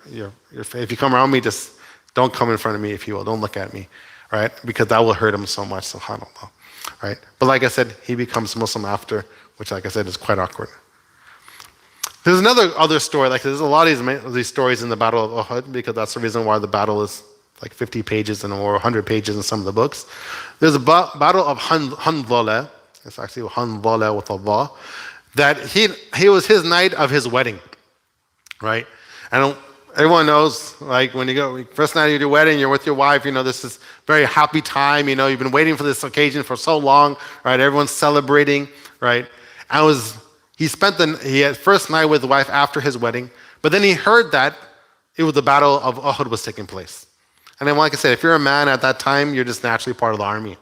[SPEAKER 2] face. If you come around me, just don't come in front of me, if you will. Don't look at me, right? Because that will hurt him so much, subhanAllah, right? But like I said, he becomes Muslim after, which like I said is quite awkward. There's other story, like there's a lot of these stories in the Battle of Uhud, because that's the reason why the battle is like 50 pages or 100 pages in some of the books. There's a battle of Hanzala, it's actually Hanzala with Allah, that he was his night of his wedding, right? And everyone knows, like when you go, first night of your wedding, you're with your wife, this is very happy time, you've been waiting for this occasion for so long, right? Everyone's celebrating, right? And he had first night with the wife after his wedding, but then he heard that it was the Battle of Uhud was taking place. And then, like I said, if you're a man at that time, you're just naturally part of the army.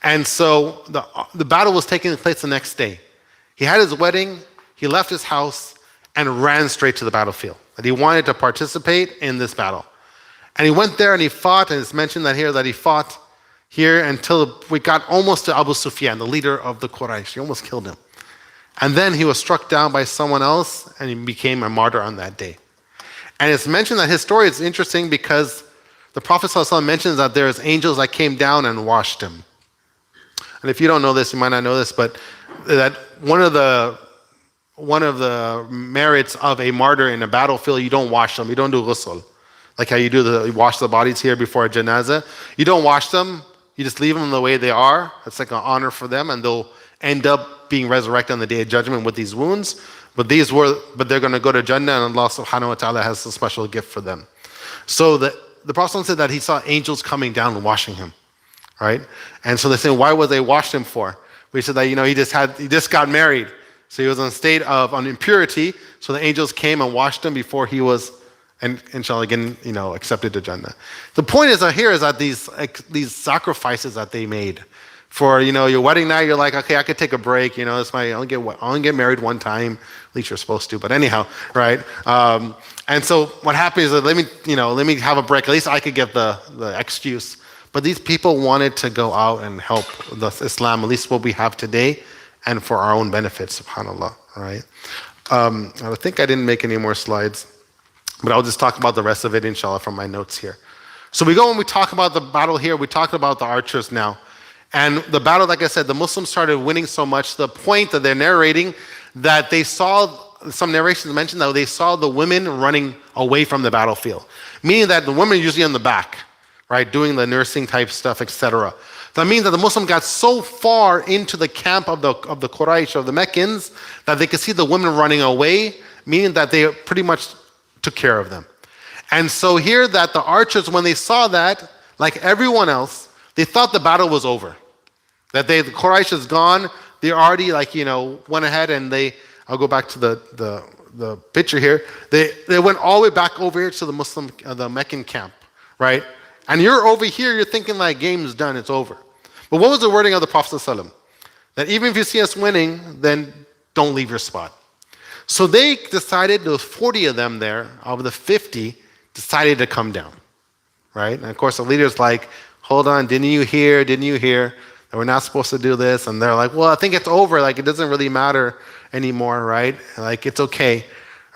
[SPEAKER 2] And so the battle was taking place the next day. He had his wedding, he left his house, and ran straight to the battlefield. That he wanted to participate in this battle. And he went there and he fought, and it's mentioned that he fought here until we got almost to Abu Sufyan, the leader of the Quraysh. He almost killed him. And then he was struck down by someone else, and he became a martyr on that day. And it's mentioned that his story is interesting because the Prophet ﷺ mentions that there's angels that came down and washed him. And if you don't know this, you might not know this, but that one of the merits of a martyr in a battlefield, you don't wash them, you don't do ghusl. Like how you wash the bodies here before a janazah. You don't wash them, you just leave them the way they are. It's like an honor for them, and they'll end up being resurrected on the day of judgment with these wounds. But they're going to go to Jannah, and Allah subhanahu wa ta'ala has a special gift for them. So the Prophet said that he saw angels coming down and washing him, right? And so they say, why would they wash him for? We said that, he just got married. So he was in a state of impurity. So the angels came and washed him before he was, and inshallah, again, accepted to Jannah. The point is that these sacrifices that they made for, your wedding night, you're like, okay, I could take a break. I only get married one time. At least you're supposed to. But anyhow, right? And so what happens is that let me have a break. At least I could get the excuse. But these people wanted to go out and help the Islam, at least what we have today, and for our own benefit, subhanAllah, right? I think I didn't make any more slides, but I'll just talk about the rest of it, inshallah, from my notes here. So we go and we talk about the battle here. We talk about the archers now. And the battle, like I said, the Muslims started winning so much to the point that they're narrating that they saw some narrations mention that they saw the women running away from the battlefield, meaning that the women are usually in the back, right, doing the nursing type stuff, etc. That means that the Muslims got so far into the camp of the Quraysh, of the Meccans, that they could see the women running away, meaning that they pretty much took care of them. And so here that the archers, when they saw that, like everyone else, they thought the battle was over. That the Quraysh is gone. They already went ahead and I'll go back to the picture here. They went all the way back over here to the Meccan camp, right? And you're over here, you're thinking like game's done, it's over. But what was the wording of the Prophet ﷺ? That even if you see us winning, then don't leave your spot. So they decided, there was 40 of them there, out of the 50, decided to come down, right? And of course the leader's like, hold on, didn't you hear that we're not supposed to do this? And they're like, well, I think it's over, like it doesn't really matter anymore, right? Like it's okay,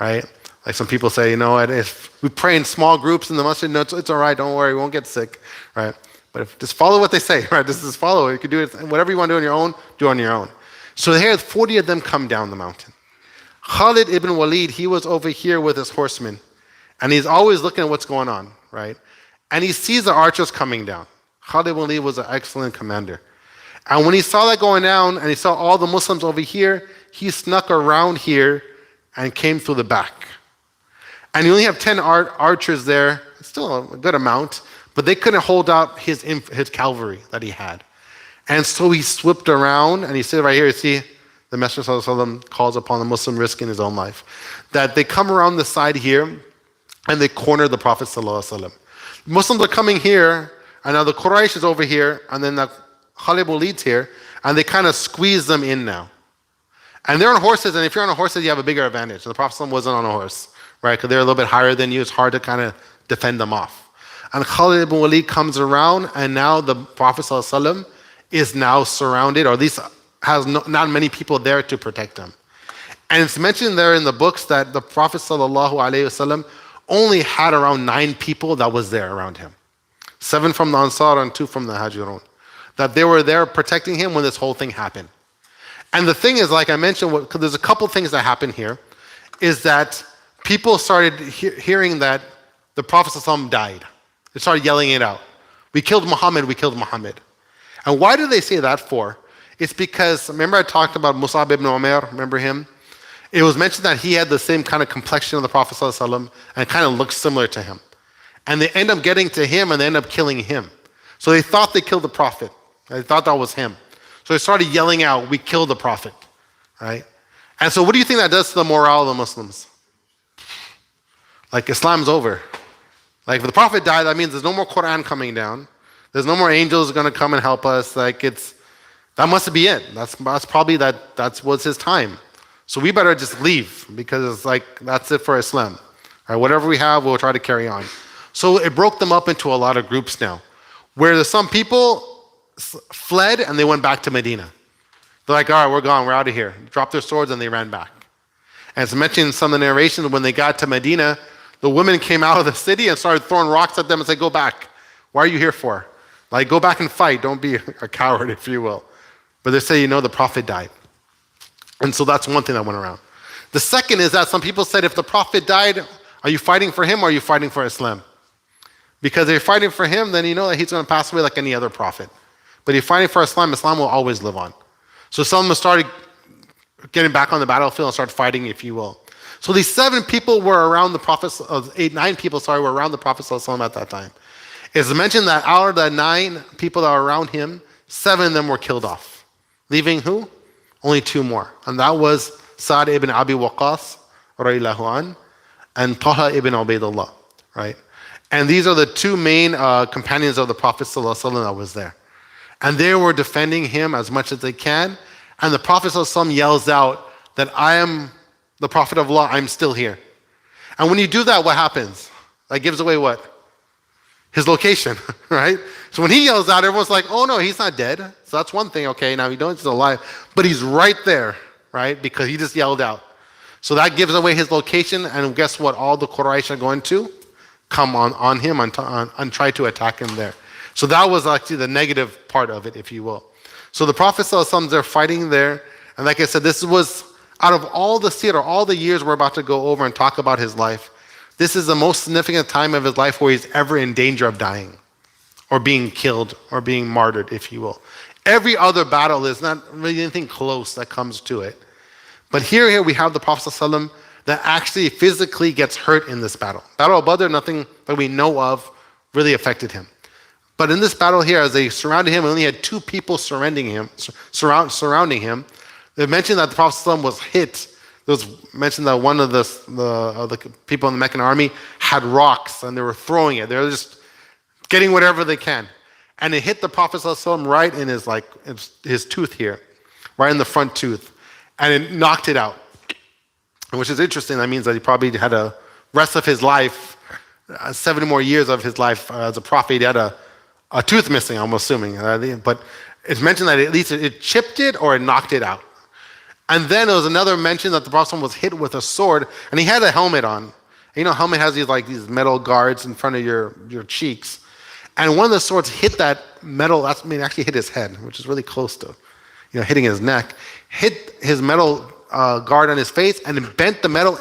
[SPEAKER 2] right? Like some people say, you know what, if we pray in small groups in the masjid, no, it's all right, don't worry, we won't get sick, right? But just follow what they say, right? Just follow it. You can do it, whatever you want to do on your own, do on your own. So here 40 of them come down the mountain. Khalid ibn Walid, he was over here with his horsemen, and he's always looking at what's going on, right? And he sees the archers coming down. Khalid ibn Walid was an excellent commander. And when he saw that going down, and he saw all the Muslims over here, he snuck around here and came through the back. And you only have 10 archers there, it's still a good amount, but they couldn't hold out his cavalry that he had. And so he swept around, and he said right here, you see, the Messenger ﷺ calls upon the Muslim risking his own life. That they come around the side here, and they corner the Prophet ﷺ. Muslims are coming here, and now the Quraysh is over here, and then the Khalid leads here, and they kind of squeeze them in now. And they're on horses, and if you're on a horse, you have a bigger advantage. The Prophet ﷺ wasn't on a horse, right? Because they're a little bit higher than you. It's hard to kind of defend them off. And Khalid ibn Walid comes around, and now the Prophet ﷺ is now surrounded, or at least has not many people there to protect him. And it's mentioned there in the books that the Prophet ﷺ only had around 9 people that was there around him. 7 from the Ansar and 2 from the Hajirun. That they were there protecting him when this whole thing happened. And the thing is, like I mentioned, because there's a couple things that happen here, is that people started hearing that the Prophet ﷺ died. They started yelling it out. We killed Muhammad, we killed Muhammad. And why do they say that for? It's because, remember I talked about Mus'ab ibn Umair, remember him? It was mentioned that he had the same kind of complexion of the Prophet ﷺ and kind of looked similar to him. And they end up getting to him and they end up killing him. So they thought they killed the Prophet. They thought that was him. So they started yelling out, we killed the Prophet, right? And so what do you think that does to the morale of the Muslims? Like Islam's over. Like if the Prophet died, that means there's no more Quran coming down. There's no more angels going to come and help us. Like that must be it. That's probably that was his time. So we better just leave because it's like that's it for Islam. All right, whatever we have, we'll try to carry on. So it broke them up into a lot of groups now, where there's some people fled and they went back to Medina. They're like, all right, we're gone, we're out of here. Dropped their swords and they ran back. And it's mentioned in some of the narrations when they got to Medina, the women came out of the city and started throwing rocks at them and said, go back. Why are you here for? Like, go back and fight. Don't be a coward, if you will. But they say, the Prophet died. And so that's one thing that went around. The second is that some people said, if the Prophet died, are you fighting for him or are you fighting for Islam? Because if you're fighting for him, then you know that he's going to pass away like any other prophet. But if you're fighting for Islam, Islam will always live on. So some of them started getting back on the battlefield and started fighting, if you will. So these 7 people were around the Prophet, 9 people, were around the Prophet ﷺ at that time. It's mentioned that out of the 9 people that were around him, 7 of them were killed off. Leaving who? Only 2 more. And that was Sa'd ibn Abi Waqqas, radiallahu an, and Talha ibn Ubaidullah, right? And these are the 2 main companions of the Prophet ﷺ that was there. And they were defending him as much as they can. And the Prophet ﷺ yells out that I am the Prophet of Allah, I'm still here. And when you do that, what happens? That gives away what? His location, right? So when he yells out, everyone's like, oh no, he's not dead. So that's one thing, okay, now he's still alive. But he's right there, right? Because he just yelled out. So that gives away his location, and guess what? All the Quraysh are going to come on him and try to attack him there. So that was actually the negative part of it, if you will. So the Prophet ﷺ, they're fighting there, and like I said, this was Out of all the seerah, all the years we're about to go over and talk about his life, this is the most significant time of his life where he's ever in danger of dying or being killed or being martyred, if you will. Every other battle is not really anything close that comes to it. But here we have the Prophet ﷺ that actually physically gets hurt in this battle. Battle of Badr, nothing that we know of really affected him. But in this battle here, as they surrounded him, we only had 2 people surrounding him. They mentioned that the Prophet ﷺ was hit. It was mentioned that one of the people in the Meccan army had rocks and they were throwing it. They were just getting whatever they can. And it hit the Prophet ﷺ right in his tooth here, right in the front tooth. And it knocked it out, which is interesting. That means that he probably had a rest of his life, 7 more years of his life as a prophet. He had a tooth missing, I'm assuming. But it's mentioned that at least it chipped it or it knocked it out. And then there was another mention that the Prophet was hit with a sword, and he had a helmet on. And you know, helmet has these metal guards in front of your cheeks. And one of the swords hit that metal, actually hit his head, which is really close to, hitting his neck. Hit his metal guard on his face, and it bent the metal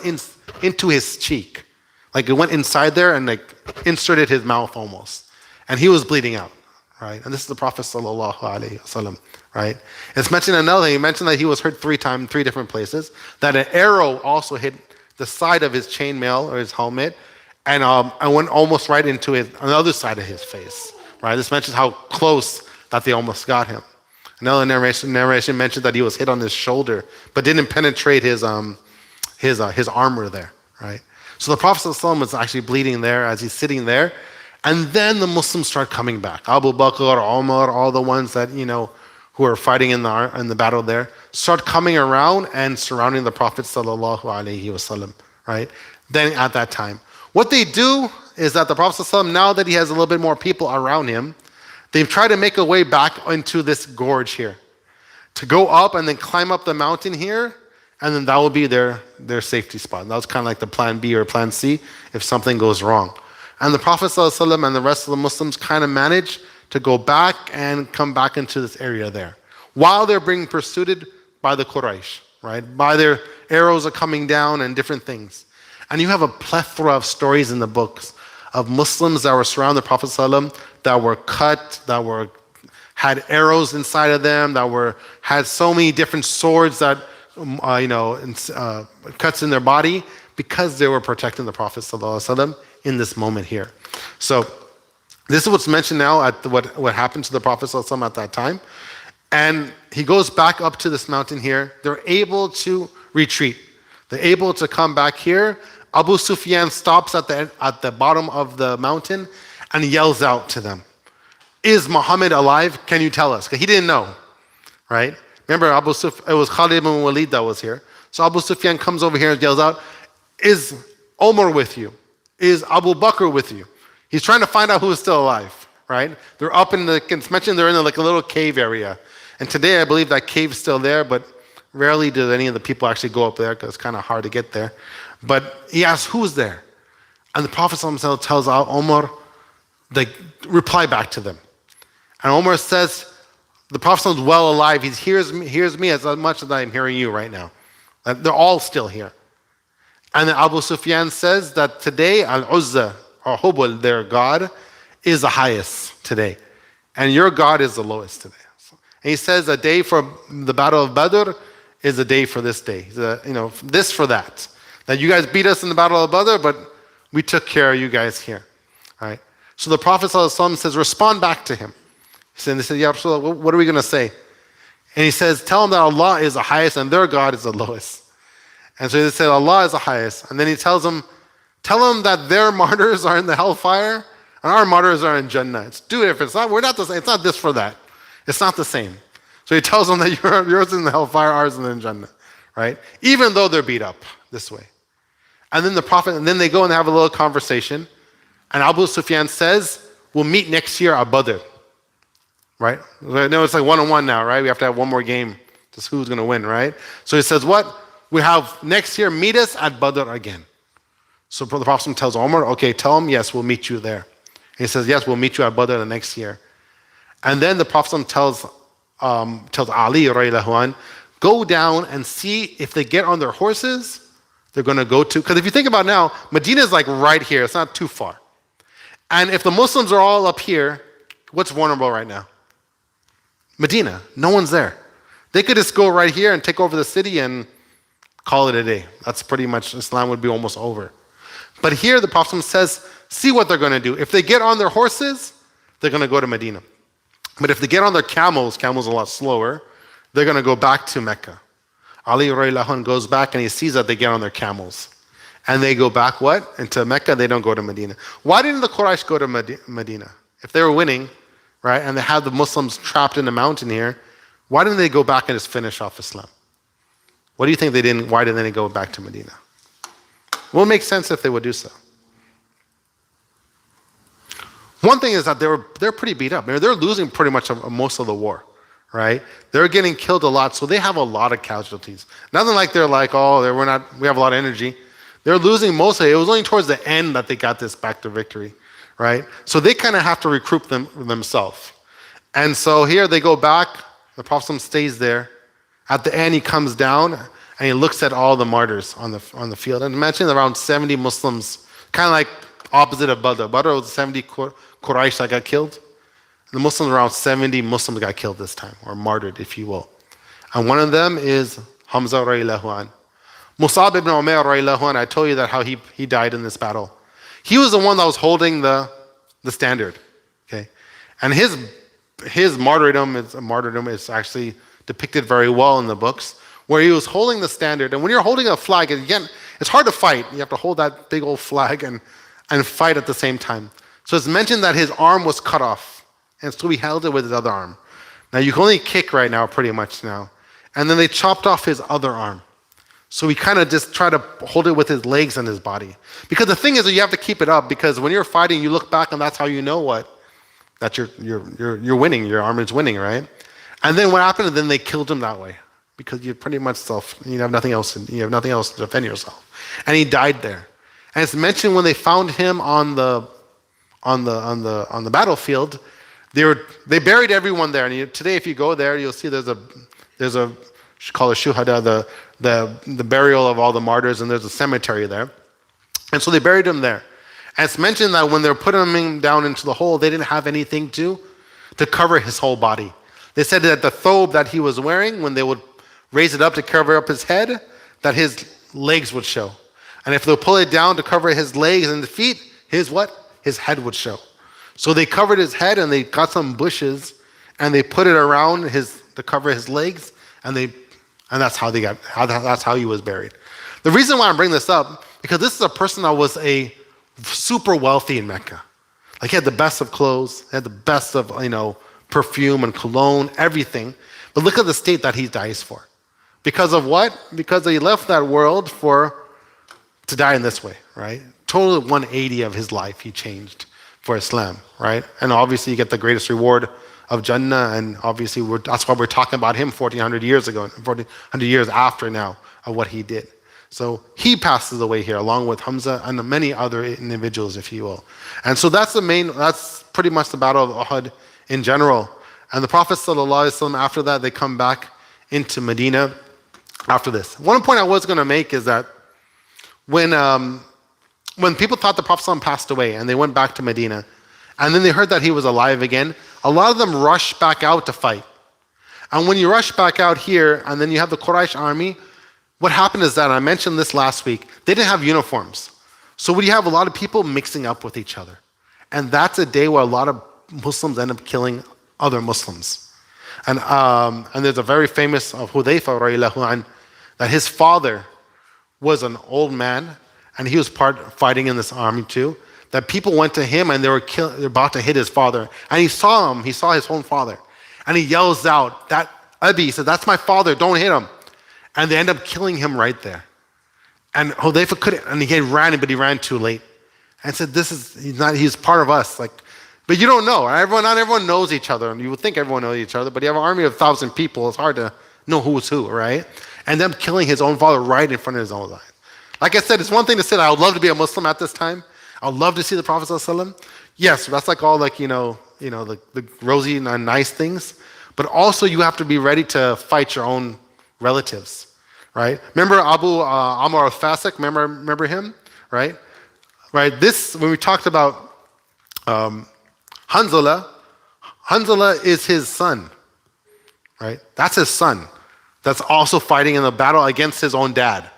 [SPEAKER 2] into his cheek. Like it went inside there and like inserted his mouth almost. And he was bleeding out, right? And this is the Prophet sallallahu alaihi wasallam, right? It's mentioned another thing. He mentioned that he was hurt 3 times, 3 different places. That an arrow also hit the side of his chainmail or his helmet, and went almost right into on the other side of his face, right? This mentions how close that they almost got him. Another narration mentioned that he was hit on his shoulder, but didn't penetrate his armor there, right? So the Prophet ﷺ was actually bleeding there as he's sitting there. And then the Muslims start coming back. Abu Bakr, Umar, all the ones that, who are fighting in the battle there, start coming around and surrounding the Prophet sallallahu alaihi wasallam, right? Then at that time. What they do is that the Prophet ﷺ, now that he has a little bit more people around him, they've tried to make a way back into this gorge here. To go up and then climb up the mountain here, and then that will be their safety spot. And that was kind of like the plan B or plan C if something goes wrong. And the Prophet ﷺ and the rest of the Muslims kind of managed to go back and come back into this area there. While they're being pursued by the Quraysh, right? By their arrows are coming down and different things. And you have a plethora of stories in the books of Muslims that were surrounding the Prophet ﷺ that were cut, that had arrows inside of them, that had so many different swords that, cuts in their body because they were protecting the Prophet ﷺ in this moment here. So this is what's mentioned now at what happened to the Prophet ﷺ at that time. And he goes back up to this mountain here. They're able to retreat. They're able to come back here. Abu Sufyan stops at the bottom of the mountain and yells out to them, "Is Muhammad alive? Can you tell us?" Because he didn't know, right? Remember, it was Khalid ibn Walid that was here. So Abu Sufyan comes over here and yells out, "Is Omar with you? Is Abu Bakr with you?" He's trying to find out who is still alive, right? They're up it's mentioned they're in a little cave area. And today I believe that cave's still there, but rarely do any of the people actually go up there because it's kind of hard to get there. But he asks, "Who's there?" And the Prophet ﷺ tells Omar, reply back to them. And Omar says, the Prophet ﷺ is well alive. He hears me as much as I am hearing you right now. They're all still here. And then Abu Sufyan says that today, Al-Uzza, or Hubal, their God, is the highest today. And your God is the lowest today. And he says a day for the Battle of Badr is a day for this day. This for that. That you guys beat us in the Battle of Badr, but we took care of you guys here. All right. So the Prophet ﷺ says, respond back to him. They said, "Ya Rasulullah, what are we going to say?" And he says, tell them that Allah is the highest and their God is the lowest. And so they said, Allah is the highest. And then he tells them, tell them that their martyrs are in the hellfire and our martyrs are in Jannah. It's two different. We're not the same. It's not this for that. It's not the same. So he tells them that yours is in the hellfire, ours is in Jannah, right? Even though they're beat up this way. And then then they go and have a little conversation. And Abu Sufyan says, we'll meet next year at Badr, right? No, it's like 1-on-1 now, right? We have to have one more game. Just who's going to win, right? So he says, what? We have next year, meet us at Badr again. So the Prophet tells Omar, okay, tell him, yes, we'll meet you there. And he says, yes, we'll meet you at Badr the next year. And then the Prophet tells Ali, radiallahu anh, go down and see if they get on their horses, they're going to go to, because if you think about now, Medina is like right here. It's not too far. And if the Muslims are all up here, what's vulnerable right now? Medina. No one's there. They could just go right here and take over the city and call it a day. That's pretty much, Islam would be almost over. But here the Prophet says, see what they're going to do. If they get on their horses, they're going to go to Medina. But if they get on their camels are a lot slower, they're going to go back to Mecca. Ali radiallahu anh goes back and he sees that they get on their camels. And they go back what? Into Mecca, they don't go to Medina. Why didn't the Quraysh go to Medina? If they were winning, right, and they had the Muslims trapped in the mountain here, why didn't they go back and just finish off Islam? What do you think they didn't, why didn't they go back to Medina? Well, it makes sense if they would do so. One thing is that they're pretty beat up. They're losing pretty much most of the war, right? They're getting killed a lot, so they have a lot of casualties. Nothing like they're like, oh, we have a lot of energy. They're losing most of it. It was only towards the end that they got this back to victory, right? So they kind of have to recruit themselves. And so here they go back. The Prophet stays there. At the end, he comes down and he looks at all the martyrs on the field. And imagine around 70 Muslims, kind of like opposite of Badr. Badr was 70 Quraysh that got killed. The Muslims, around 70 Muslims got killed this time, or martyred, if you will. And one of them is Hamza radiallahu anh. Musab ibn Umair radiallahu anh, I told you that how he died in this battle. He was the one that was holding the standard. Okay? And his martyrdom is actually depicted very well in the books, where he was holding the standard. And when you're holding a flag, again, it's hard to fight. You have to hold that big old flag and fight at the same time. So it's mentioned that his arm was cut off, and so he held it with his other arm. Now you can only kick right now, pretty much now. And then they chopped off his other arm. So he kind of just tried to hold it with his legs and his body. Because the thing is that you have to keep it up, because when you're fighting, you look back and that's how you know that you're winning, your arm is winning, right? And then what happened? And then they killed him that way, because you pretty much you have nothing else to defend yourself. And he died there. And it's mentioned when they found him on the battlefield, they buried everyone there. And today, if you go there, you'll see there's a called a shuhada, the burial of all the martyrs, and there's a cemetery there. And so they buried him there. And it's mentioned that when they were putting him down into the hole, they didn't have anything to cover his whole body. They said that the thobe that he was wearing, when they would raise it up to cover up his head, that his legs would show. And if they pull it down to cover his legs and the feet, his head would show. So they covered his head and they got some bushes and they put it around to cover his legs, and that's how that's how he was buried. The reason why I'm bringing this up, because this is a person that was a super wealthy in Mecca. Like, he had the best of clothes, he had the best of perfume and cologne, everything. But look at the state that he dies for. Because of what? Because he left that world to die in this way, right? Total 180 of his life he changed for Islam, right? And obviously you get the greatest reward of Jannah, and obviously that's why we're talking about him 1,400 years ago, 1,400 years after now of what he did. So he passes away here along with Hamza and many other individuals, if you will. And so that's pretty much the Battle of Uhud in general. And the Prophet ﷺ, after that, they come back into Medina after this. One point I was going to make is that when people thought the Prophet ﷺ passed away and they went back to Medina, and then they heard that he was alive again, a lot of them rushed back out to fight. And when you rush back out here, and then you have the Quraysh army, what happened is that, and I mentioned this last week, they didn't have uniforms. So you have a lot of people mixing up with each other. And that's a day where a lot of Muslims end up killing other Muslims. And there's a very famous of Hudayfa radiallahu anh, that his father was an old man, and he was fighting in this army too, that people went to him and they were about to hit his father. And he saw his own father. And he yells out, that Abi, he said, that's my father, don't hit him. And they end up killing him right there. And Hudayfa couldn't, and he ran, but he ran too late. And said, he's part of us. But you don't know. Not everyone knows each other. And you would think everyone knows each other, but you have an army of 1,000 people. It's hard to know who's who, right? And them killing his own father right in front of his own eyes. Like I said, it's one thing to say that I would love to be a Muslim at this time. I would love to see the Prophet ﷺ. Yes, that's like all the rosy and nice things. But also you have to be ready to fight your own relatives, right? Remember Abu Amr al-Fasik? Remember him, right? Right. This when we talked about Hanzala, Hanzala is his son, right? That's his son. That's also fighting in the battle against his own dad.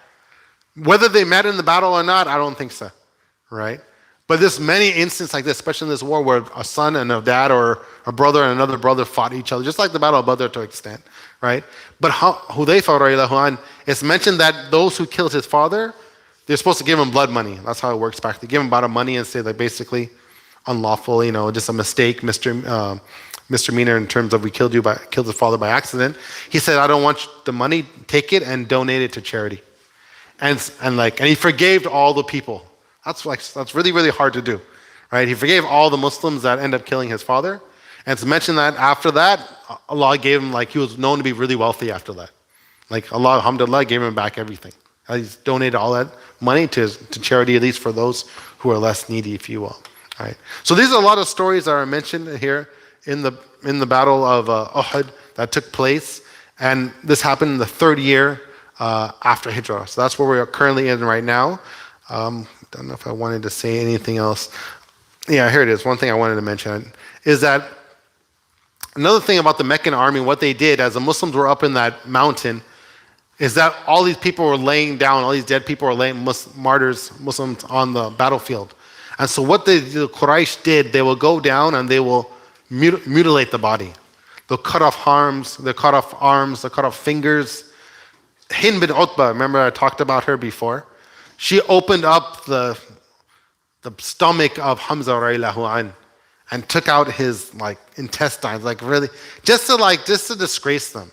[SPEAKER 2] Whether they met in the battle or not, I don't think so, right? But there's many instances like this, especially in this war, where a son and a dad or a brother and another brother fought each other, just like the Battle of Badr to an extent, right? But Hudayfa radiallahu anh, it's mentioned that those who killed his father, they're supposed to give him blood money. That's how it works back. They give him about money and say that basically unlawful, just a mistake, misdemeanor in terms of we killed his father by accident. He said, I don't want the money, take it and donate it to charity. And he forgave all the people. That's really, really hard to do, right? He forgave all the Muslims that end up killing his father. And it's mentioned that after that, Allah gave him, he was known to be really wealthy after that. Allah, alhamdulillah, gave him back everything. He's donated all that money to charity, at least for those who are less needy, if you will. All right. So these are a lot of stories that are mentioned here in the battle of Uhud that took place. And this happened in the third year after Hijrah. So that's where we are currently in right now. Don't know if I wanted to say anything else. Yeah, here it is. One thing I wanted to mention is that another thing about the Meccan army, what they did as the Muslims were up in that mountain, is that all these people were laying down, all these dead people were laying Muslims on the battlefield. And so what the Quraysh did, they will go down and they will mutilate the body. They'll cut off arms, they'll cut off fingers. Hind bin Utbah, remember I talked about her before? She opened up the stomach of Hamza radiallahu anh and took out his intestines, really, just to disgrace them,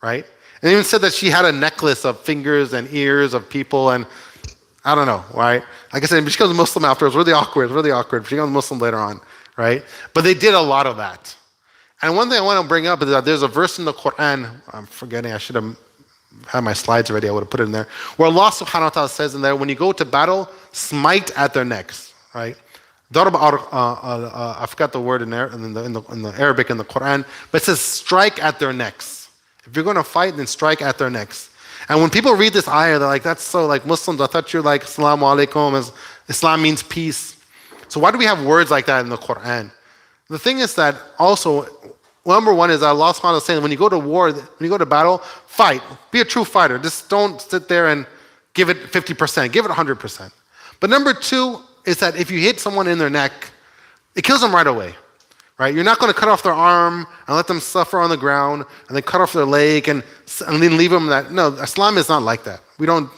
[SPEAKER 2] right? And even said that she had a necklace of fingers and ears of people, and I don't know, right? Like I said, she becomes a Muslim afterwards. Really awkward. She becomes a Muslim later on, right? But they did a lot of that. And one thing I want to bring up is that there's a verse in the Quran, I'm forgetting, I should have had my slides ready, I would have put it in there, where Allah subhanahu wa ta'ala says in there, when you go to battle, smite at their necks, right? I forgot the word in there in the Arabic in the Quran, but it says strike at their necks. If you're going to fight, then strike at their necks. And when people read this ayah, they're like, that's so Muslims, I thought you're Assalamu alaikum, Islam means peace. So why do we have words like that in the Quran? The thing is that also, number one is that Allah subhanahu wa ta'ala is saying, when you go to war, when you go to battle, fight. Be a true fighter. Just don't sit there and give it 50%. Give it 100%. But number two is that if you hit someone in their neck, it kills them right away. Right? You're not going to cut off their arm and let them suffer on the ground and then cut off their leg and then leave them that. No, Islam is not like that. We don't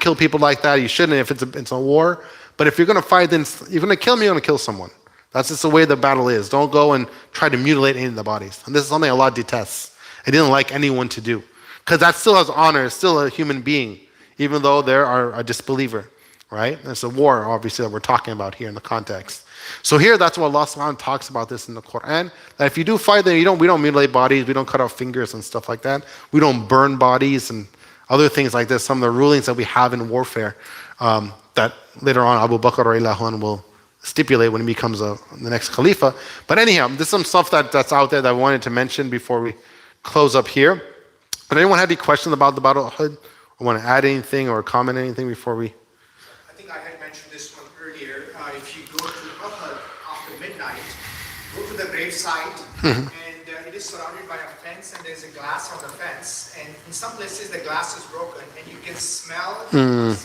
[SPEAKER 2] kill people like that. You shouldn't if it's a war. But if you're going to fight, then you're going to kill me, you're going to kill someone. That's just the way the battle is. Don't go and try to mutilate any of the bodies. And this is something Allah detests. He didn't like anyone to do. Because that still has honor. It's still a human being, even though they are a disbeliever. Right? It's a war, obviously, that we're talking about here in the context. So here, that's what Allah subhanahu wa ta'ala talks about this in the Quran. That if you do fight, then we don't mutilate bodies. We don't cut off fingers and stuff like that. We don't burn bodies and other things like this. Some of the rulings that we have in warfare that later on Abu Bakr radiallahu anhu will stipulate when he becomes the next Khalifa. But anyhow, there's some stuff that's out there that I wanted to mention before we close up here. But anyone have any questions about the Battle of Uhud? Or want to add anything or comment anything before we?
[SPEAKER 5] I think I had mentioned this one earlier. If you go to Uhud after midnight, go to the grave site, and it is surrounded by a fence, and there's a glass on the fence. And in some places, the glass is broken, and you can smell the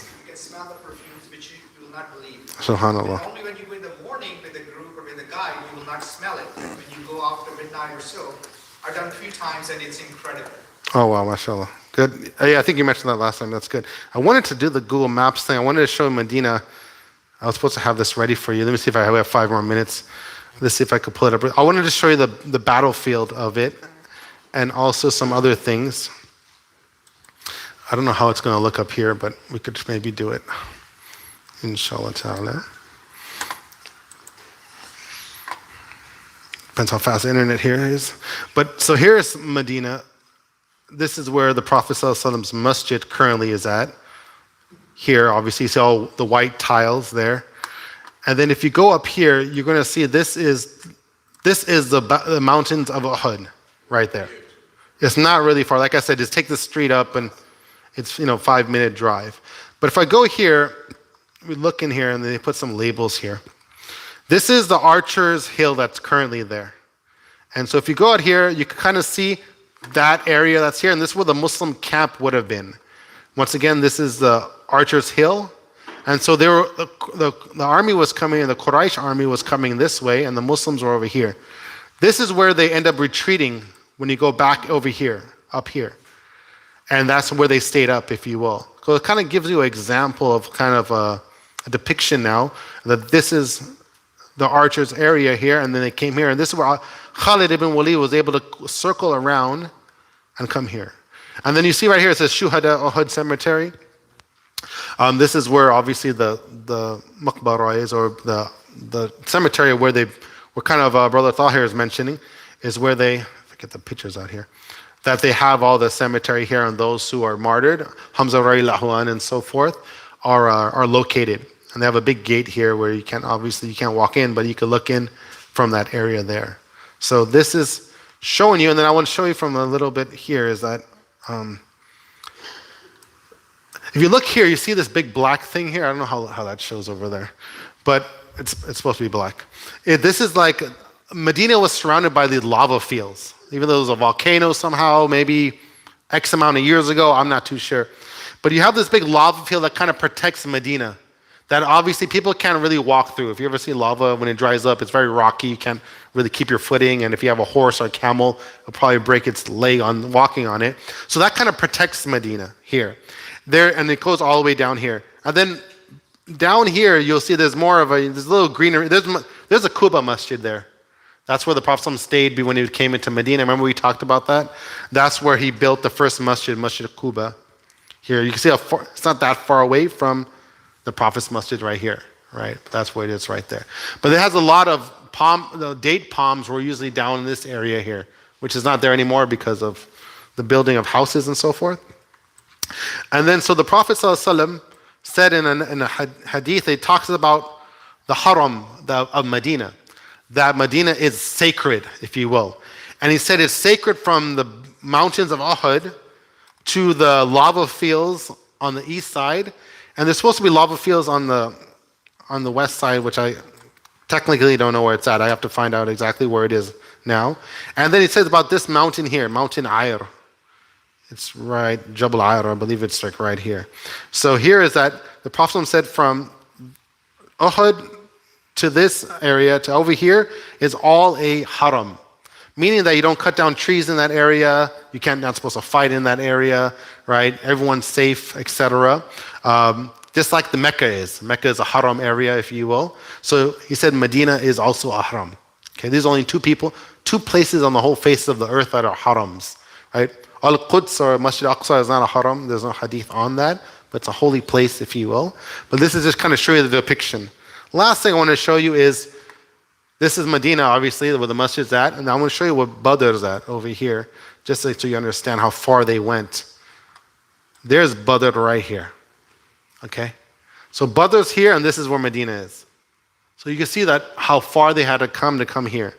[SPEAKER 5] perfumes, which you will not believe.
[SPEAKER 2] Subhanallah.
[SPEAKER 5] And only when you go in the morning with the group or with the guide, you will not smell it. When you go after midnight or so, I've done 3 times, and it's incredible.
[SPEAKER 2] Oh, wow, mashallah. Good. Yeah, I think you mentioned that last time. That's good. I wanted to do the Google Maps thing. I wanted to show Medina. I was supposed to have this ready for you. Let me see if I have 5 more minutes. Let's see if I could pull it up. I wanted to show you the battlefield of it and also some other things. I don't know how it's going to look up here, but we could maybe do it. Inshallah ta'ala. Depends how fast the internet here is. But so here's Medina. This is where the Prophet ﷺ's masjid currently is at. Here, obviously, you see all the white tiles there. And then if you go up here, you're going to see this is the mountains of Uhud right there. It's not really far. Like I said, just take the street up and it's 5-minute drive. But if I go here, we look in here and they put some labels here. This is the Archer's Hill that's currently there. And so if you go out here, you can kind of see that area that's here, and this is where the Muslim camp would have been. Once again, this is the Archer's Hill. And so the army was coming, and the Quraysh army was coming this way, and the Muslims were over here. This is where they end up retreating when you go back over here, up here. And that's where they stayed up, if you will. So it kind of gives you an example of kind of a depiction now that this is the Archer's area here, and then they came here. And this is where Khalid ibn Walid was able to circle around and come here. And then you see right here, it says Shuhada Uhud Cemetery. This is where obviously the maqbara is, or the cemetery where they were kind of, Brother Tahir is mentioning, is where they, if I get the pictures out here, that they have all the cemetery here, and those who are martyred, Hamza radiallahu an and so forth, are located. And they have a big gate here where you can't walk in, but you can look in from that area there. So this is showing you, and then I want to show you from a little bit here, is that if you look here, you see this big black thing here. I don't know how that shows over there, but it's supposed to be black. This is like, Medina was surrounded by these lava fields. Even though it was a volcano somehow, maybe X amount of years ago, I'm not too sure. But you have this big lava field that kind of protects Medina, that obviously people can't really walk through. If you ever see lava, when it dries up, it's very rocky. You can't really keep your footing. And if you have a horse or a camel, it'll probably break its leg on walking on it. So that kind of protects Medina here. And it goes all the way down here. And then down here, you'll see there's more of this little greenery. There's a Quba masjid there. That's where the Prophet stayed when he came into Medina. Remember we talked about that? That's where he built the first masjid, Masjid Quba. Here, you can see how far, it's not that far away from the Prophet's masjid right here, right? That's where it is right there. But it has a lot of date palms were usually down in this area here, which is not there anymore because of the building of houses and so forth. And then, so the Prophet ﷺ said in a hadith, it talks about the haram of Medina, that Medina is sacred, if you will. And he said it's sacred from the mountains of Uhud to the lava fields on the east side. And there's supposed to be lava fields on the west side, which I technically don't know where it's at. I have to find out exactly where it is now. And then he says about this mountain here, Mountain Ayr. It's right, Jabal Ayr, I believe it's like right here. So here is that the Prophet said from Uhud to this area to over here is all a haram, meaning that you don't cut down trees in that area. Not supposed to fight in that area, right? Everyone's safe, etc. Just like the Mecca is. Mecca is a haram area, if you will. So he said Medina is also a haram. Okay, there's only two places on the whole face of the earth that are harams, right? Al-Quds or Masjid Aqsa is not a haram. There's no hadith on that, but it's a holy place, if you will. But this is just kind of show you the depiction. Last thing I want to show you is, this is Medina, obviously, where the masjid's at, and I want to show you where Badr's at over here, just so you understand how far they went. There's Badr right here, okay? So Badr's here, and this is where Medina is. So you can see that how far they had to come here.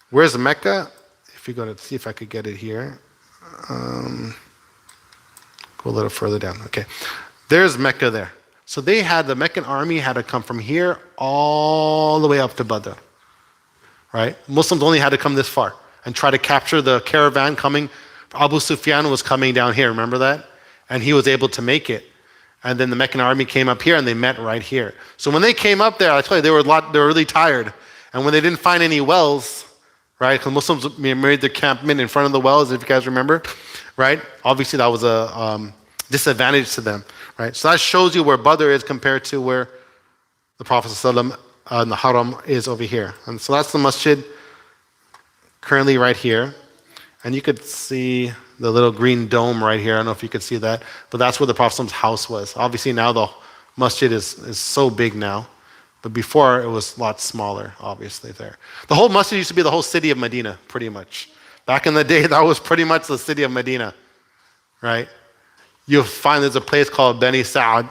[SPEAKER 2] Where's Mecca? If you go to see if I could get it here. Go a little further down, okay. There's Mecca there. So the Meccan army had to come from here all the way up to Badr, right? Muslims only had to come this far and try to capture the caravan coming. Abu Sufyan was coming down here, remember that? And he was able to make it. And then the Meccan army came up here and they met right here. So when they came up there, I tell you, they were really tired. And when they didn't find any wells, right? Because Muslims made their campment in front of the wells, if you guys remember, right? Obviously that was a disadvantage to them, right? So that shows you where Badr is compared to where the Prophet ﷺ and the Haram is over here. And so that's the masjid currently right here. And you could see the little green dome right here. I don't know if you could see that, but that's where the Prophet's house was. Obviously now the masjid is so big now, but before it was a lot smaller, obviously there. The whole masjid used to be the whole city of Medina, pretty much. Back in the day, that was pretty much the city of Medina, right? You'll find there's a place called Bani Sa'ida.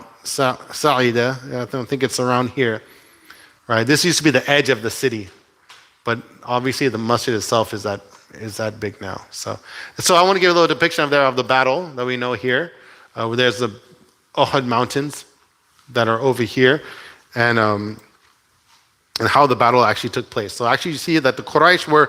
[SPEAKER 2] I don't think it's around here, right? This used to be the edge of the city, but obviously the masjid itself is at is that big now. So I want to give a little depiction of the battle that we know here. Where there's the Uhud mountains that are over here, and how the battle actually took place. So actually you see that the Quraysh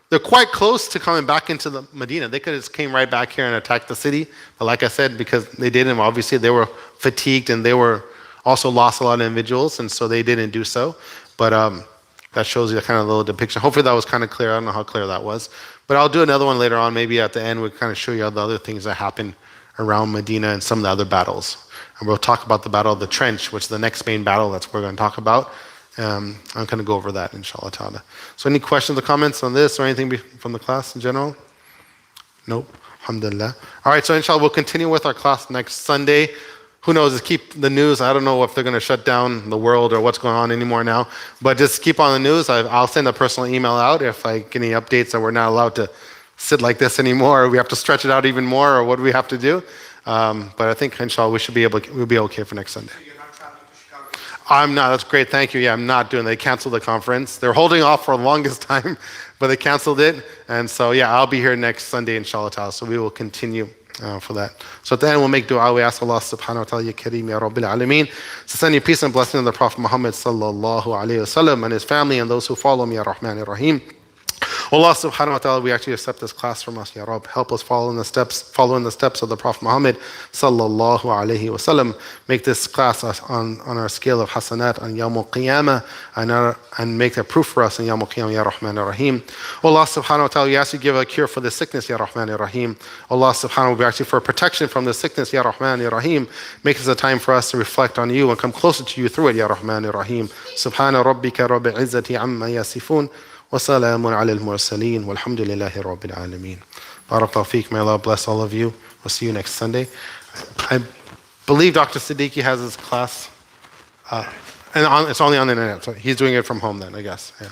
[SPEAKER 2] they're quite close to coming back into the Medina. They could have just came right back here and attacked the city. But like I said, because they didn't, obviously they were fatigued and they were also lost a lot of individuals, and so they didn't do so. But that shows you a kind of little depiction. Hopefully that was kind of clear. I don't know how clear that was. But I'll do another one later on. Maybe at the end we'll kind of show you all the other things that happened around Medina and some of the other battles. And we'll talk about the Battle of the Trench, which is the next main battle that's what we're going to talk about. I'm going to go over that, inshallah ta'ala. So any questions or comments on this or anything from the class in general? Nope. Alhamdulillah. All right, so inshallah we'll continue with our class next Sunday. Who knows, just keep the news. I don't know if they're going to shut down the world or what's going on anymore now. But just keep on the news. I'll send a personal email out if I get any updates that we're not allowed to sit like this anymore, or we have to stretch it out even more, or what do we have to do. But I think inshallah we'll be okay for next Sunday.
[SPEAKER 5] You're not traveling to Chicago?
[SPEAKER 2] I'm not. That's great. Thank you. Yeah, I'm not doing. They canceled the conference. They're holding off for the longest time, but they canceled it. And so yeah, I'll be here next Sunday inshallah ta'ala. So we will continue for that. So at the end we'll make dua. We ask Allah subhanahu wa ta'ala, Ya Kareem, Ya Rabbil Alameen, to send you peace and blessing on the Prophet Muhammad sallallahu alayhi wasallam and his family and those who follow him, Ya Rahman, Ya Rahim. Allah subhanahu wa ta'ala, we actually accept this class from us, Ya Rabb. Help us follow in the steps of the Prophet Muhammad sallallahu alayhi wa sallam. Make this class on our scale of hasanat on Yawm al-Qiyamah and make that proof for us in Yawm al-Qiyamah, Ya Rahman, Ya Rahim. Allah subhanahu wa ta'ala, we ask you to give a cure for this sickness, Ya Rahman, Ya Rahim. Allah subhanahu wa ta'ala, we ask you for protection from this sickness, Ya Rahman, Ya Rahim. Make this a time for us to reflect on you and come closer to you through it, Ya Rahman, Ya Rahim. Subhana rabbika rabbil izzati amma yasifun. وسلام على المرسلين والحمد لله رب العالمين. Barakallahu feek. May Allah bless all of you. We'll see you next Sunday. I believe Dr. Siddiqui has his class, and it's only on the internet, so he's doing it from home then, I guess. Yeah.